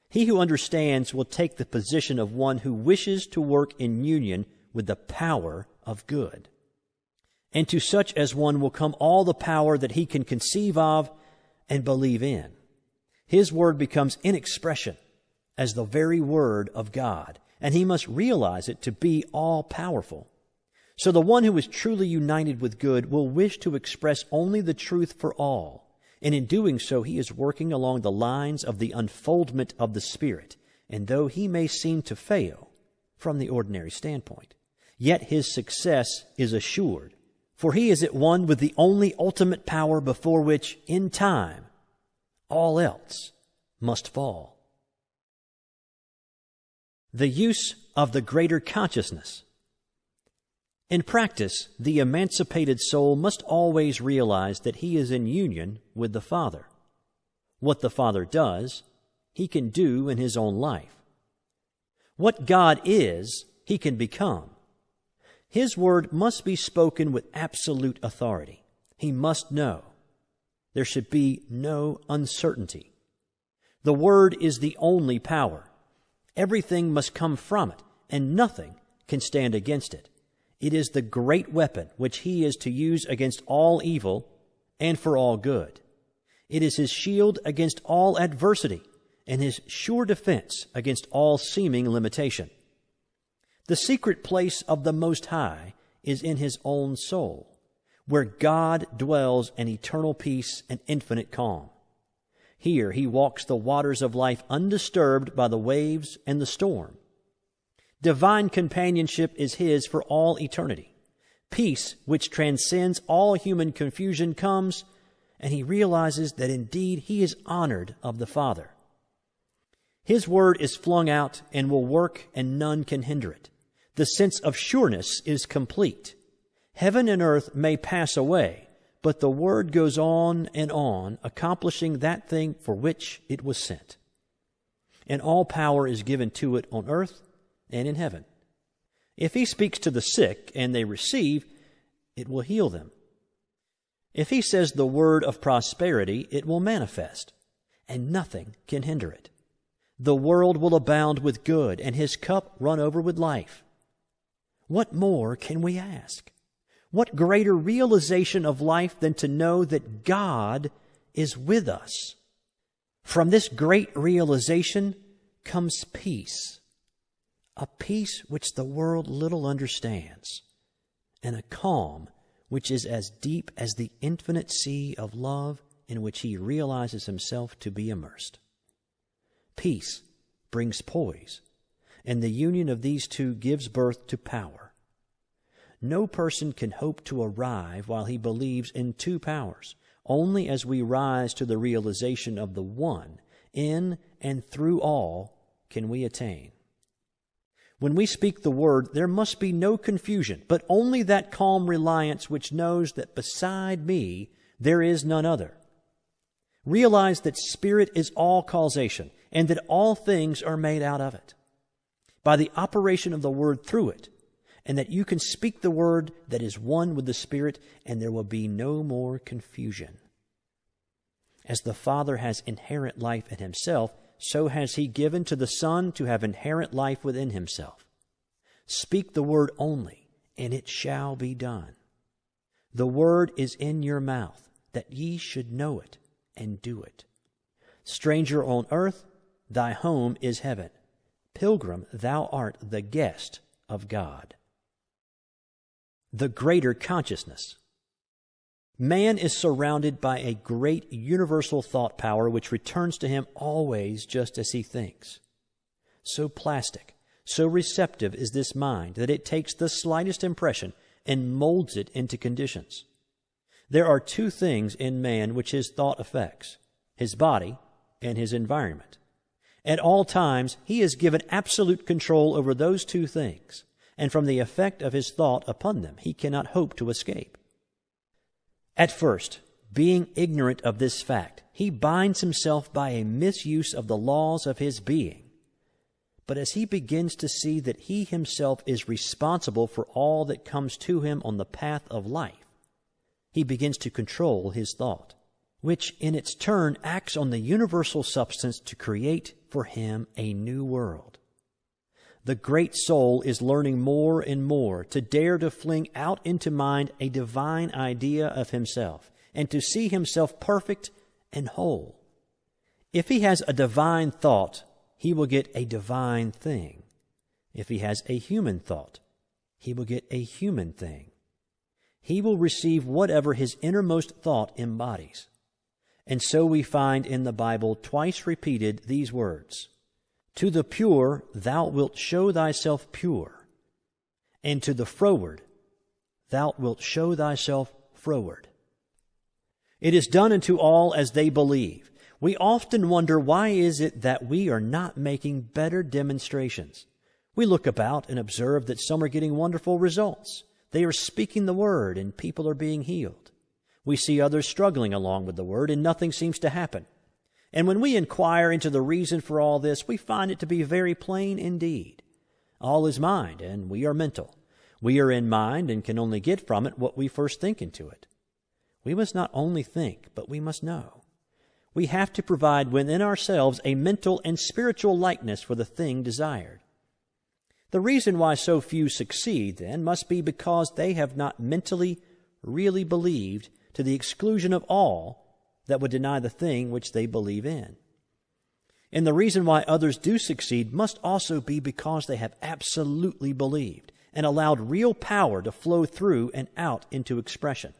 He who understands will take the position of one who wishes to work in union with the power of good. And to such as one will come all the power that he can conceive of and believe in. His word becomes in expression as the very word of God, and he must realize it to be all-powerful. So the one who is truly united with good will wish to express only the truth for all, and in doing so he is working along the lines of the unfoldment of the Spirit, and though he may seem to fail from the ordinary standpoint, yet his success is assured, for he is at one with the only ultimate power before which, in time, all else must fall. The use of the greater consciousness. In practice, the emancipated soul must always realize that he is in union with the Father. What the Father does, he can do in his own life. What God is, he can become. His word must be spoken with absolute authority. He must know. There should be no uncertainty. The word is the only power. Everything must come from it, and nothing can stand against it. It is the great weapon which he is to use against all evil and for all good. It is his shield against all adversity and his sure defense against all seeming limitation. The secret place of the Most High is in his own soul, where God dwells in eternal peace and infinite calm. Here he walks the waters of life undisturbed by the waves and the storm. Divine companionship is his for all eternity. Peace, which transcends all human confusion, comes, and he realizes that indeed he is honored of the Father. His word is flung out and will work, and none can hinder it. The sense of sureness is complete. Heaven and earth may pass away, but the word goes on, accomplishing that thing for which it was sent. And all power is given to it on earth and in heaven. If he speaks to the sick and they receive, it will heal them. If he says the word of prosperity, it will manifest, and nothing can hinder it. The world will abound with good, and his cup run over with life. What more can we ask? What greater realization of life than to know that God is with us? From this great realization comes peace, a peace which the world little understands, and a calm which is as deep as the infinite sea of love in which he realizes himself to be immersed. Peace brings poise, and the union of these two gives birth to power. No person can hope to arrive while he believes in two powers. Only as we rise to the realization of the one, in and through all, can we attain. When we speak the word, there must be no confusion, but only that calm reliance which knows that beside me there is none other. Realize that spirit is all causation, and that all things are made out of it, by the operation of the word through it, and that you can speak the word that is one with the Spirit, and there will be no more confusion. As the Father has inherent life in himself, so has he given to the Son to have inherent life within himself. Speak the word only, and it shall be done. The word is in your mouth, that ye should know it and do it. Stranger on earth, thy home is heaven. Pilgrim, thou art the guest of God. The greater consciousness. Man is surrounded by a great universal thought power which returns to him always just as he thinks. So plastic, so receptive is this mind that it takes the slightest impression and molds it into conditions. There are two things in man which his thought affects: his body and his environment. At all times, he is given absolute control over those two things, and from the effect of his thought upon them, he cannot hope to escape. At first, being ignorant of this fact, he binds himself by a misuse of the laws of his being. But as he begins to see that he himself is responsible for all that comes to him on the path of life, he begins to control his thought, which in its turn acts on the universal substance to create for him a new world. The great soul is learning more and more to dare to fling out into mind a divine idea of himself, and to see himself perfect and whole. If he has a divine thought, he will get a divine thing. If he has a human thought, he will get a human thing. He will receive whatever his innermost thought embodies. And so we find in the Bible twice repeated these words: "To the pure thou wilt show thyself pure, and to the froward thou wilt show thyself froward." It is done unto all as they believe. We often wonder, why is it that we are not making better demonstrations? We look about and observe that some are getting wonderful results. They are speaking the word and people are being healed. We see others struggling along with the word and nothing seems to happen. And when we inquire into the reason for all this, we find it to be very plain indeed. All is mind, and we are mental. We are in mind and can only get from it what we first think into it. We must not only think, but we must know. We have to provide within ourselves a mental and spiritual likeness for the thing desired. The reason why so few succeed, then, must be because they have not mentally really believed to the exclusion of all that would deny the thing which they believe in. And the reason why others do succeed must also be because they have absolutely believed and allowed real power to flow through and out into expression.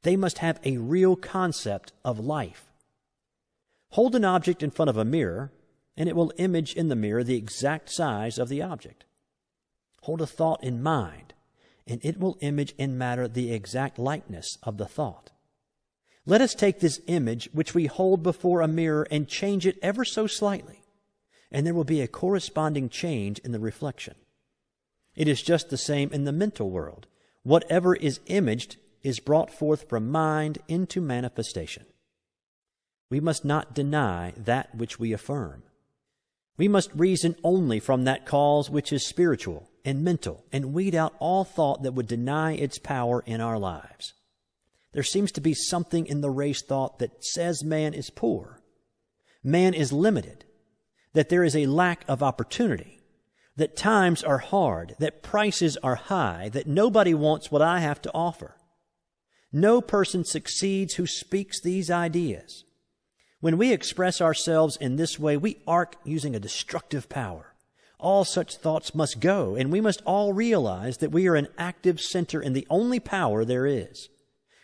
They must have a real concept of life. Hold an object in front of a mirror, and it will image in the mirror the exact size of the object. Hold a thought in mind, and it will image in matter the exact likeness of the thought. Let us take this image which we hold before a mirror and change it ever so slightly, and there will be a corresponding change in the reflection. It is just the same in the mental world. Whatever is imaged is brought forth from mind into manifestation. We must not deny that which we affirm. We must reason only from that cause which is spiritual and mental, and weed out all thought that would deny its power in our lives. There seems to be something in the race thought that says man is poor, man is limited, that there is a lack of opportunity, that times are hard, that prices are high, that nobody wants what I have to offer. No person succeeds who speaks these ideas. When we express ourselves in this way, we arc using a destructive power. All such thoughts must go, and we must all realize that we are an active center in the only power there is.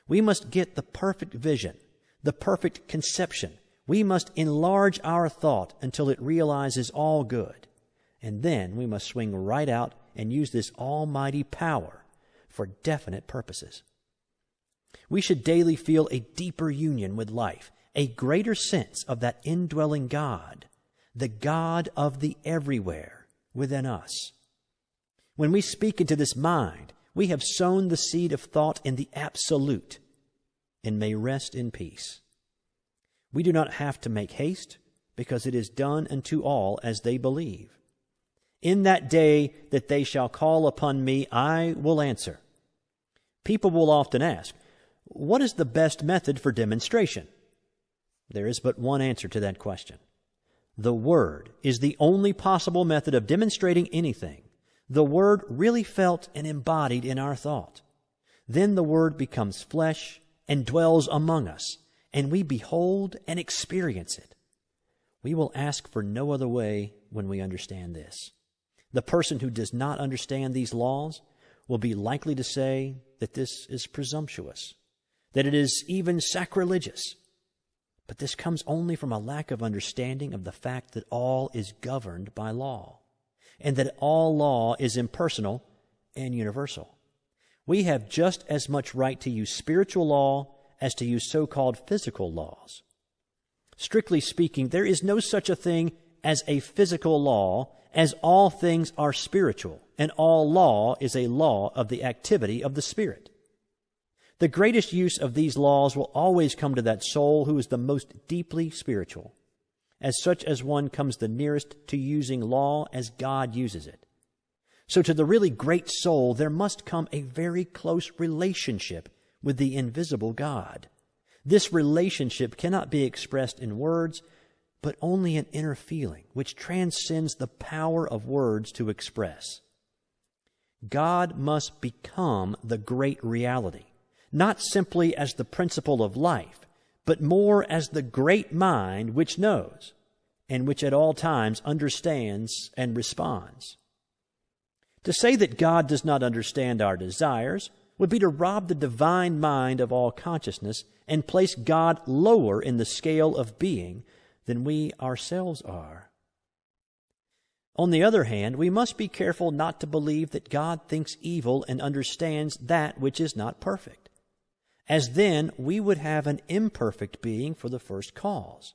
We must get the perfect vision, the perfect conception. We must enlarge our thought until it realizes all good. And then we must swing right out and use this almighty power for definite purposes. We should daily feel a deeper union with life, a greater sense of that indwelling God, the God of the everywhere within us. When we speak into this mind, we have sown the seed of thought in the absolute and may rest in peace. We do not have to make haste because it is done unto all as they believe. In that day that they shall call upon me, I will answer. People will often ask, what is the best method for demonstration? There is but one answer to that question. The Word is the only possible method of demonstrating anything. The Word really felt and embodied in our thought. Then the Word becomes flesh and dwells among us, and we behold and experience it. We will ask for no other way when we understand this. The person who does not understand these laws will be likely to say that this is presumptuous, that it is even sacrilegious. But this comes only from a lack of understanding of the fact that all is governed by law, and that all law is impersonal and universal. We have just as much right to use spiritual law as to use so-called physical laws. Strictly speaking, there is no such a thing as a physical law, as all things are spiritual, and all law is a law of the activity of the Spirit. The greatest use of these laws will always come to that soul who is the most deeply spiritual. As such as one comes the nearest to using law as God uses it. So to the really great soul, there must come a very close relationship with the invisible God. This relationship cannot be expressed in words, but only an inner feeling which transcends the power of words to express. God must become the great reality, not simply as the principle of life, but more as the great mind which knows and which at all times understands and responds. To say that God does not understand our desires would be to rob the divine mind of all consciousness and place God lower in the scale of being than we ourselves are. On the other hand, we must be careful not to believe that God thinks evil and understands that which is not perfect, as then we would have an imperfect being for the first cause.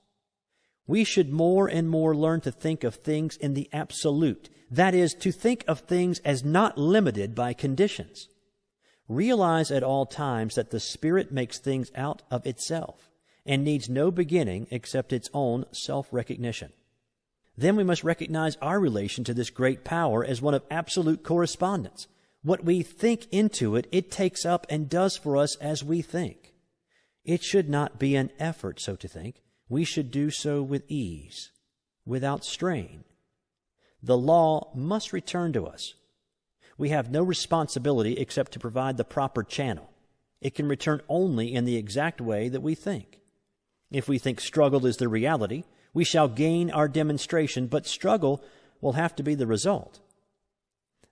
We should more and more learn to think of things in the absolute, that is, to think of things as not limited by conditions. Realize at all times that the Spirit makes things out of itself, and needs no beginning except its own self-recognition. Then we must recognize our relation to this great power as one of absolute correspondence. What we think into it, it takes up and does for us as we think. It should not be an effort, so to think. We should do so with ease, without strain. The law must return to us. We have no responsibility except to provide the proper channel. It can return only in the exact way that we think. If we think struggle is the reality, we shall gain our demonstration, but struggle will have to be the result.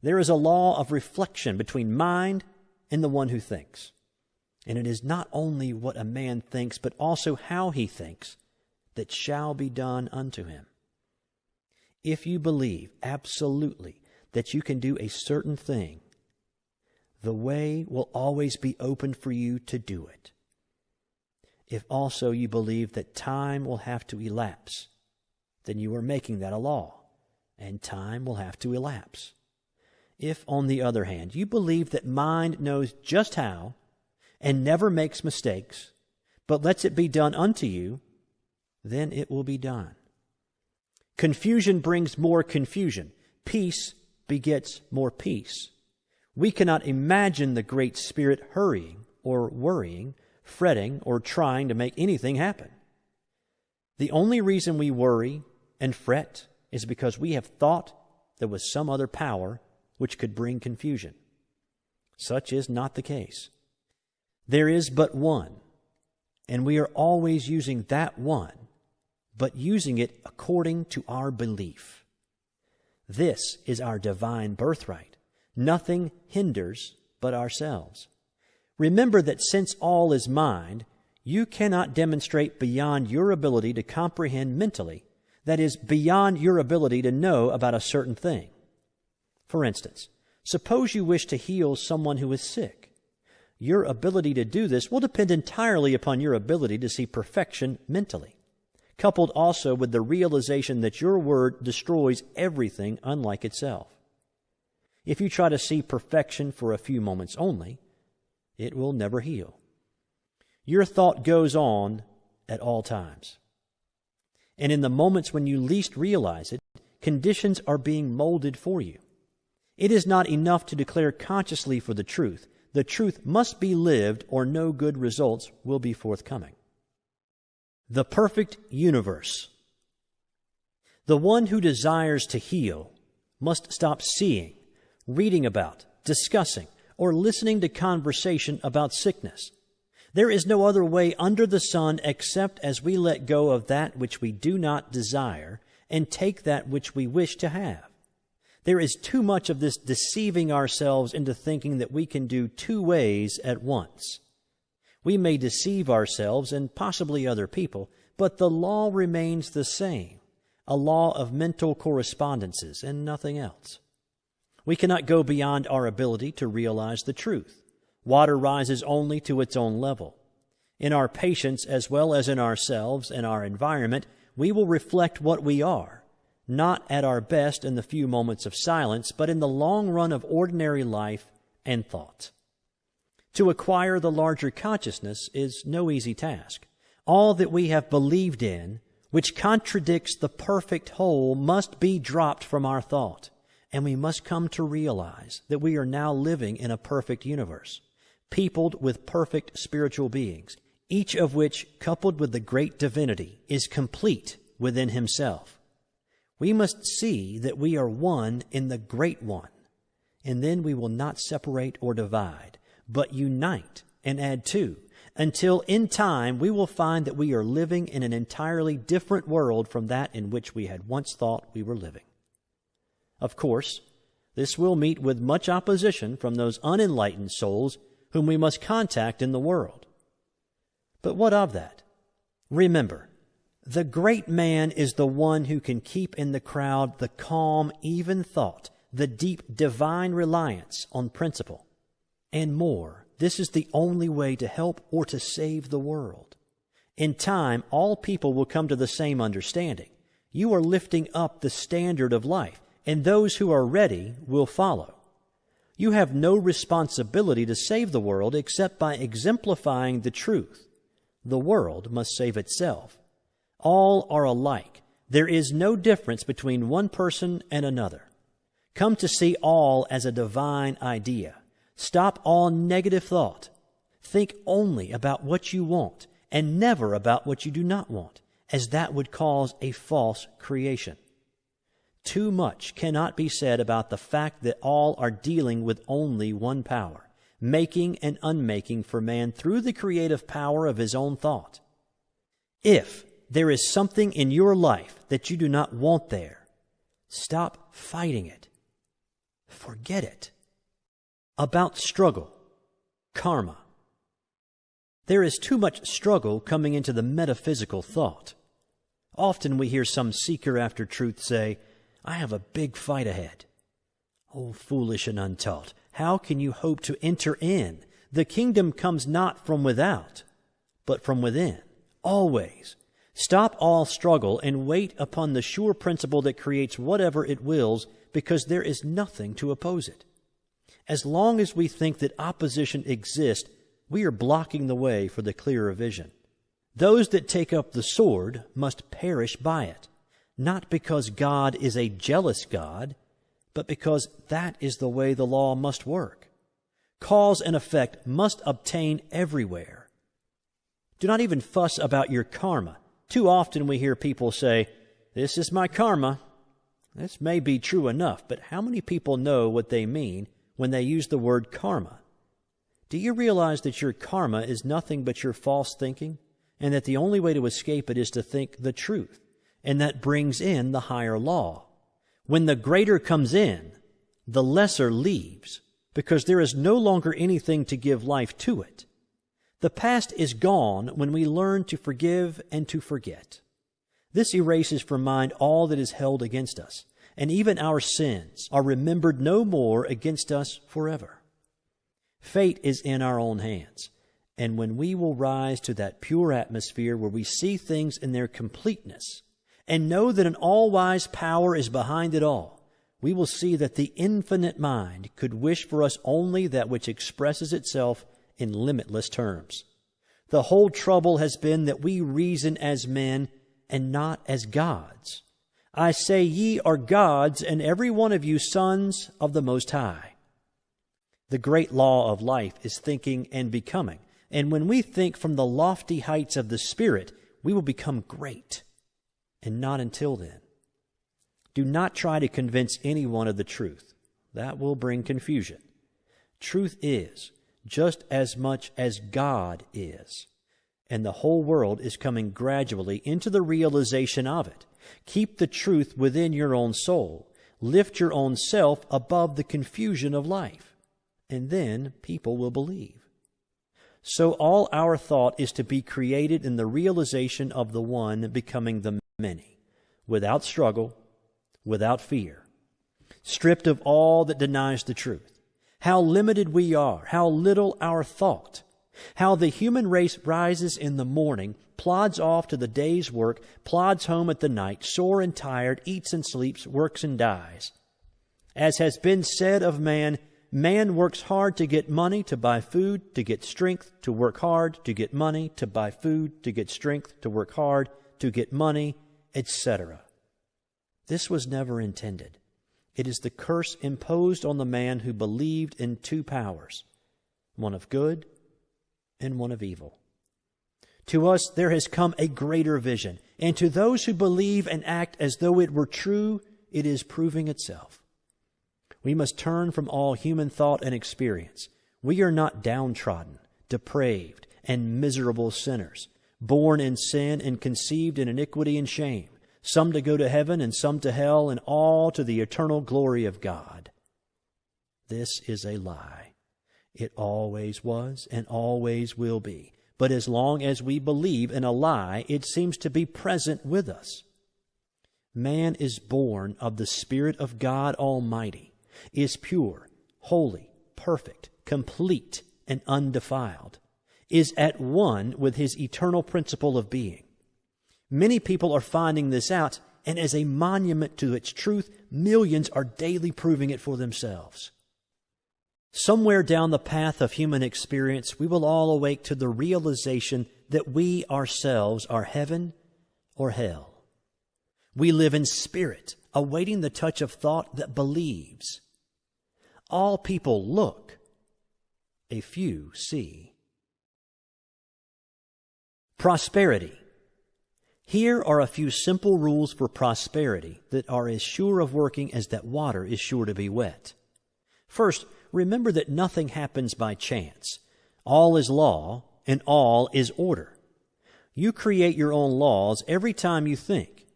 There is a law of reflection between mind and the one who thinks. And it is not only what a man thinks, but also how he thinks, that shall be done unto him. If you believe absolutely that you can do a certain thing, the way will always be open for you to do it. If also you believe that time will have to elapse, then you are making that a law, and time will have to elapse. If, on the other hand, you believe that mind knows just how and never makes mistakes, but lets it be done unto you, then it will be done. Confusion brings more confusion. Peace begets more peace. We cannot imagine the Great Spirit hurrying or worrying, fretting or trying to make anything happen. The only reason we worry and fret is because we have thought there was some other power which could bring confusion. Such is not the case. There is but one, and we are always using that one, but using it according to our belief. This is our divine birthright. Nothing hinders but ourselves. Remember that since all is mind, you cannot demonstrate beyond your ability to comprehend mentally, that is, beyond your ability to know about a certain thing. For instance, suppose you wish to heal someone who is sick. Your ability to do this will depend entirely upon your ability to see perfection mentally, coupled also with the realization that your word destroys everything unlike itself. If you try to see perfection for a few moments only, it will never heal. Your thought goes on at all times. And in the moments when you least realize it, conditions are being molded for you. It is not enough to declare consciously for the truth. The truth must be lived, or no good results will be forthcoming. The perfect universe. The one who desires to heal must stop seeing, reading about, discussing, or listening to conversation about sickness. There is no other way under the sun except as we let go of that which we do not desire and take that which we wish to have. There is too much of this deceiving ourselves into thinking that we can do two ways at once. We may deceive ourselves and possibly other people, but the law remains the same, a law of mental correspondences and nothing else. We cannot go beyond our ability to realize the truth. Water rises only to its own level. In our patience as well as in ourselves and our environment, we will reflect what we are, not at our best in the few moments of silence, but in the long run of ordinary life and thought. To acquire the larger consciousness is no easy task. All that we have believed in, which contradicts the perfect whole, must be dropped from our thought, and we must come to realize that we are now living in a perfect universe, peopled with perfect spiritual beings, each of which, coupled with the great divinity, is complete within himself. We must see that we are one in the Great One, and then we will not separate or divide, but unite and add to, until in time we will find that we are living in an entirely different world from that in which we had once thought we were living. Of course, this will meet with much opposition from those unenlightened souls whom we must contact in the world. But what of that? Remember, the great man is the one who can keep in the crowd the calm, even thought, the deep divine reliance on principle. And more, this is the only way to help or to save the world. In time, all people will come to the same understanding. You are lifting up the standard of life, and those who are ready will follow. You have no responsibility to save the world except by exemplifying the truth. The world must save itself. All are alike. There is no difference between one person and another. Come to see all as a divine idea. Stop all negative thought. Think only about what you want and never about what you do not want, as that would cause a false creation. Too much cannot be said about the fact that all are dealing with only one power, making and unmaking for man through the creative power of his own thought. If there is something in your life that you do not want there, stop fighting it. Forget it. About struggle, karma. There is too much struggle coming into the metaphysical thought. Often we hear some seeker after truth say, "I have a big fight ahead." Oh, foolish and untaught, how can you hope to enter in? The kingdom comes not from without, but from within, always. Stop all struggle and wait upon the sure principle that creates whatever it wills, because there is nothing to oppose it. As long as we think that opposition exists, we are blocking the way for the clearer vision. Those that take up the sword must perish by it, not because God is a jealous God, but because that is the way the law must work. Cause and effect must obtain everywhere. Do not even fuss about your karma. Too often we hear people say, "This is my karma." This may be true enough, but how many people know what they mean when they use the word karma? Do you realize that your karma is nothing but your false thinking, and that the only way to escape it is to think the truth, and that brings in the higher law? When the greater comes in, the lesser leaves, because there is no longer anything to give life to it. The past is gone when we learn to forgive and to forget. This erases from mind all that is held against us, and even our sins are remembered no more against us forever. Fate is in our own hands, and when we will rise to that pure atmosphere where we see things in their completeness and know that an all-wise power is behind it all, we will see that the infinite mind could wish for us only that which expresses itself in limitless terms. The whole trouble has been that we reason as men and not as gods. I say ye are gods, and every one of you sons of the Most High. The great law of life is thinking and becoming, and when we think from the lofty heights of the Spirit, we will become great, and not until then. Do not try to convince anyone of the truth. That will bring confusion. Truth is just as much as God is, and the whole world is coming gradually into the realization of it. Keep the truth within your own soul. Lift your own self above the confusion of life, and then people will believe. So all our thought is to be created in the realization of the one becoming the many, without struggle, without fear, stripped of all that denies the truth. How limited we are, how little our thought, how the human race rises in the morning, plods off to the day's work, plods home at the night, sore and tired, eats and sleeps, works and dies. As has been said of man, man works hard to get money, to buy food, to get strength, to work hard, to get money, to buy food, to get strength, to work hard, to get money, etc. This was never intended. It is the curse imposed on the man who believed in two powers, one of good and one of evil. To us there has come a greater vision, and to those who believe and act as though it were true, it is proving itself. We must turn from all human thought and experience. We are not downtrodden, depraved, and miserable sinners, born in sin and conceived in iniquity and shame, some to go to heaven and some to hell, and all to the eternal glory of God. This is a lie. It always was and always will be. But as long as we believe in a lie, it seems to be present with us. Man is born of the Spirit of God Almighty, is pure, holy, perfect, complete, and undefiled, is at one with his eternal principle of being. Many people are finding this out, and as a monument to its truth, millions are daily proving it for themselves. Somewhere down the path of human experience, we will all awake to the realization that we ourselves are heaven or hell. We live in spirit, awaiting the touch of thought that believes. All people look, a few see. Prosperity. Here are a few simple rules for prosperity that are as sure of working as that water is sure to be wet. First, remember that nothing happens by chance. All is law, and all is order. You create your own laws every time you think.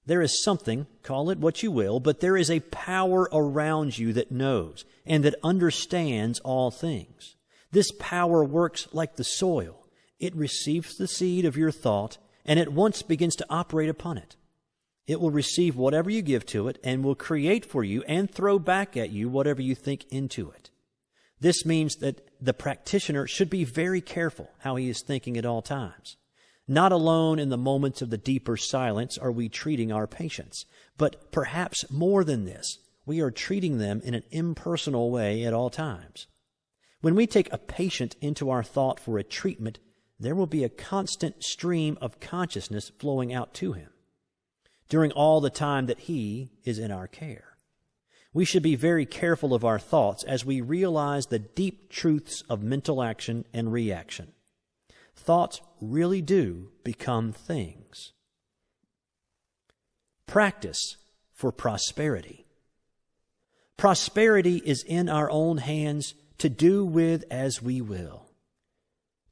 There is something, call it what you will, but there is a power around you that knows and that understands all things. This power works like the soil. It receives the seed of your thought and at once begins to operate upon it. It will receive whatever you give to it and will create for you and throw back at you whatever you think into it. This means that the practitioner should be very careful how he is thinking at all times. Not alone in the moments of the deeper silence are we treating our patients, but perhaps more than this, we are treating them in an impersonal way at all times. When we take a patient into our thought for a treatment, there will be a constant stream of consciousness flowing out to him during all the time that he is in our care. We should be very careful of our thoughts as we realize the deep truths of mental action and reaction. Thoughts really do become things. Practice for prosperity. Prosperity is in our own hands to do with as we will.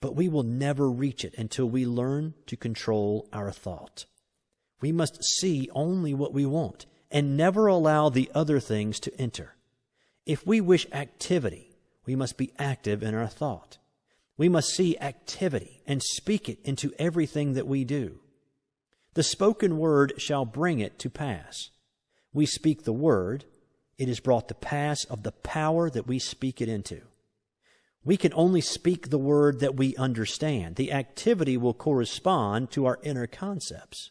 But we will never reach it until we learn to control our thought. We must see only what we want and never allow the other things to enter. If we wish activity, we must be active in our thought. We must see activity and speak it into everything that we do. The spoken word shall bring it to pass. We speak the word, it is brought to pass of the power that we speak it into. We can only speak the word that we understand. The activity will correspond to our inner concepts.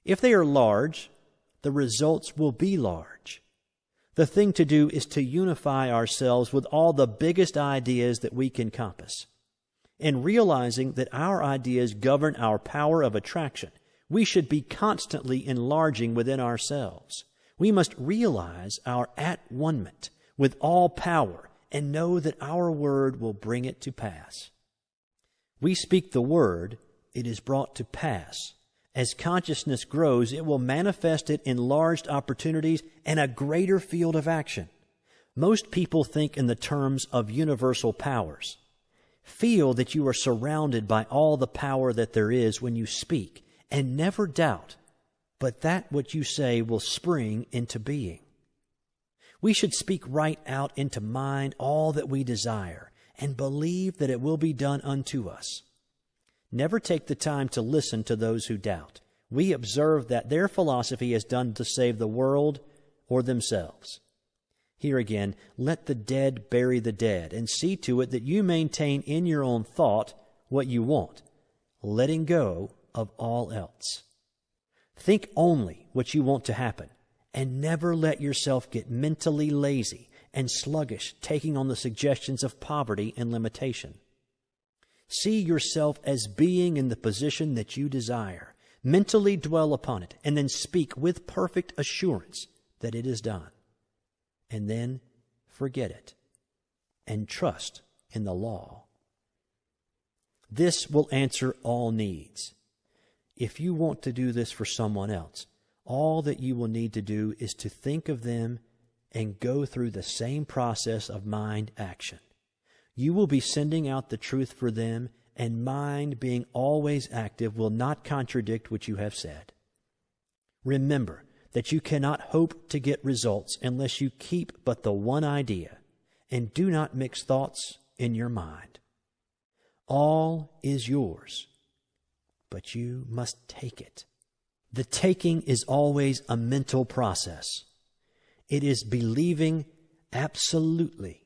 If they are large, the results will be large. The thing to do is to unify ourselves with all the biggest ideas that we can compass. And realizing that our ideas govern our power of attraction, we should be constantly enlarging within ourselves. We must realize our at-one-ment with all power and know that our word will bring it to pass. We speak the word, it is brought to pass. As consciousness grows, it will manifest it in enlarged opportunities and a greater field of action. Most people think in the terms of universal powers. Feel that you are surrounded by all the power that there is when you speak, and never doubt, but that what you say will spring into being. We should speak right out into mind all that we desire, and believe that it will be done unto us. Never take the time to listen to those who doubt. We observe that their philosophy is done to save the world or themselves. Here again, let the dead bury the dead, and see to it that you maintain in your own thought what you want, letting go of all else. Think only what you want to happen, and never let yourself get mentally lazy and sluggish, taking on the suggestions of poverty and limitation. See yourself as being in the position that you desire. Mentally dwell upon it, and then speak with perfect assurance that it is done. And then forget it, and trust in the law. This will answer all needs. If you want to do this for someone else, all that you will need to do is to think of them and go through the same process of mind action. You will be sending out the truth for them, and mind being always active will not contradict what you have said. Remember that you cannot hope to get results unless you keep but the one idea, and do not mix thoughts in your mind. All is yours, but you must take it. The taking is always a mental process. It is believing absolutely.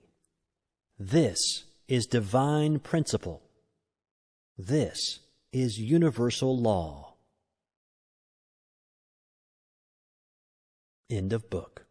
This is divine principle. This is universal law. End of book.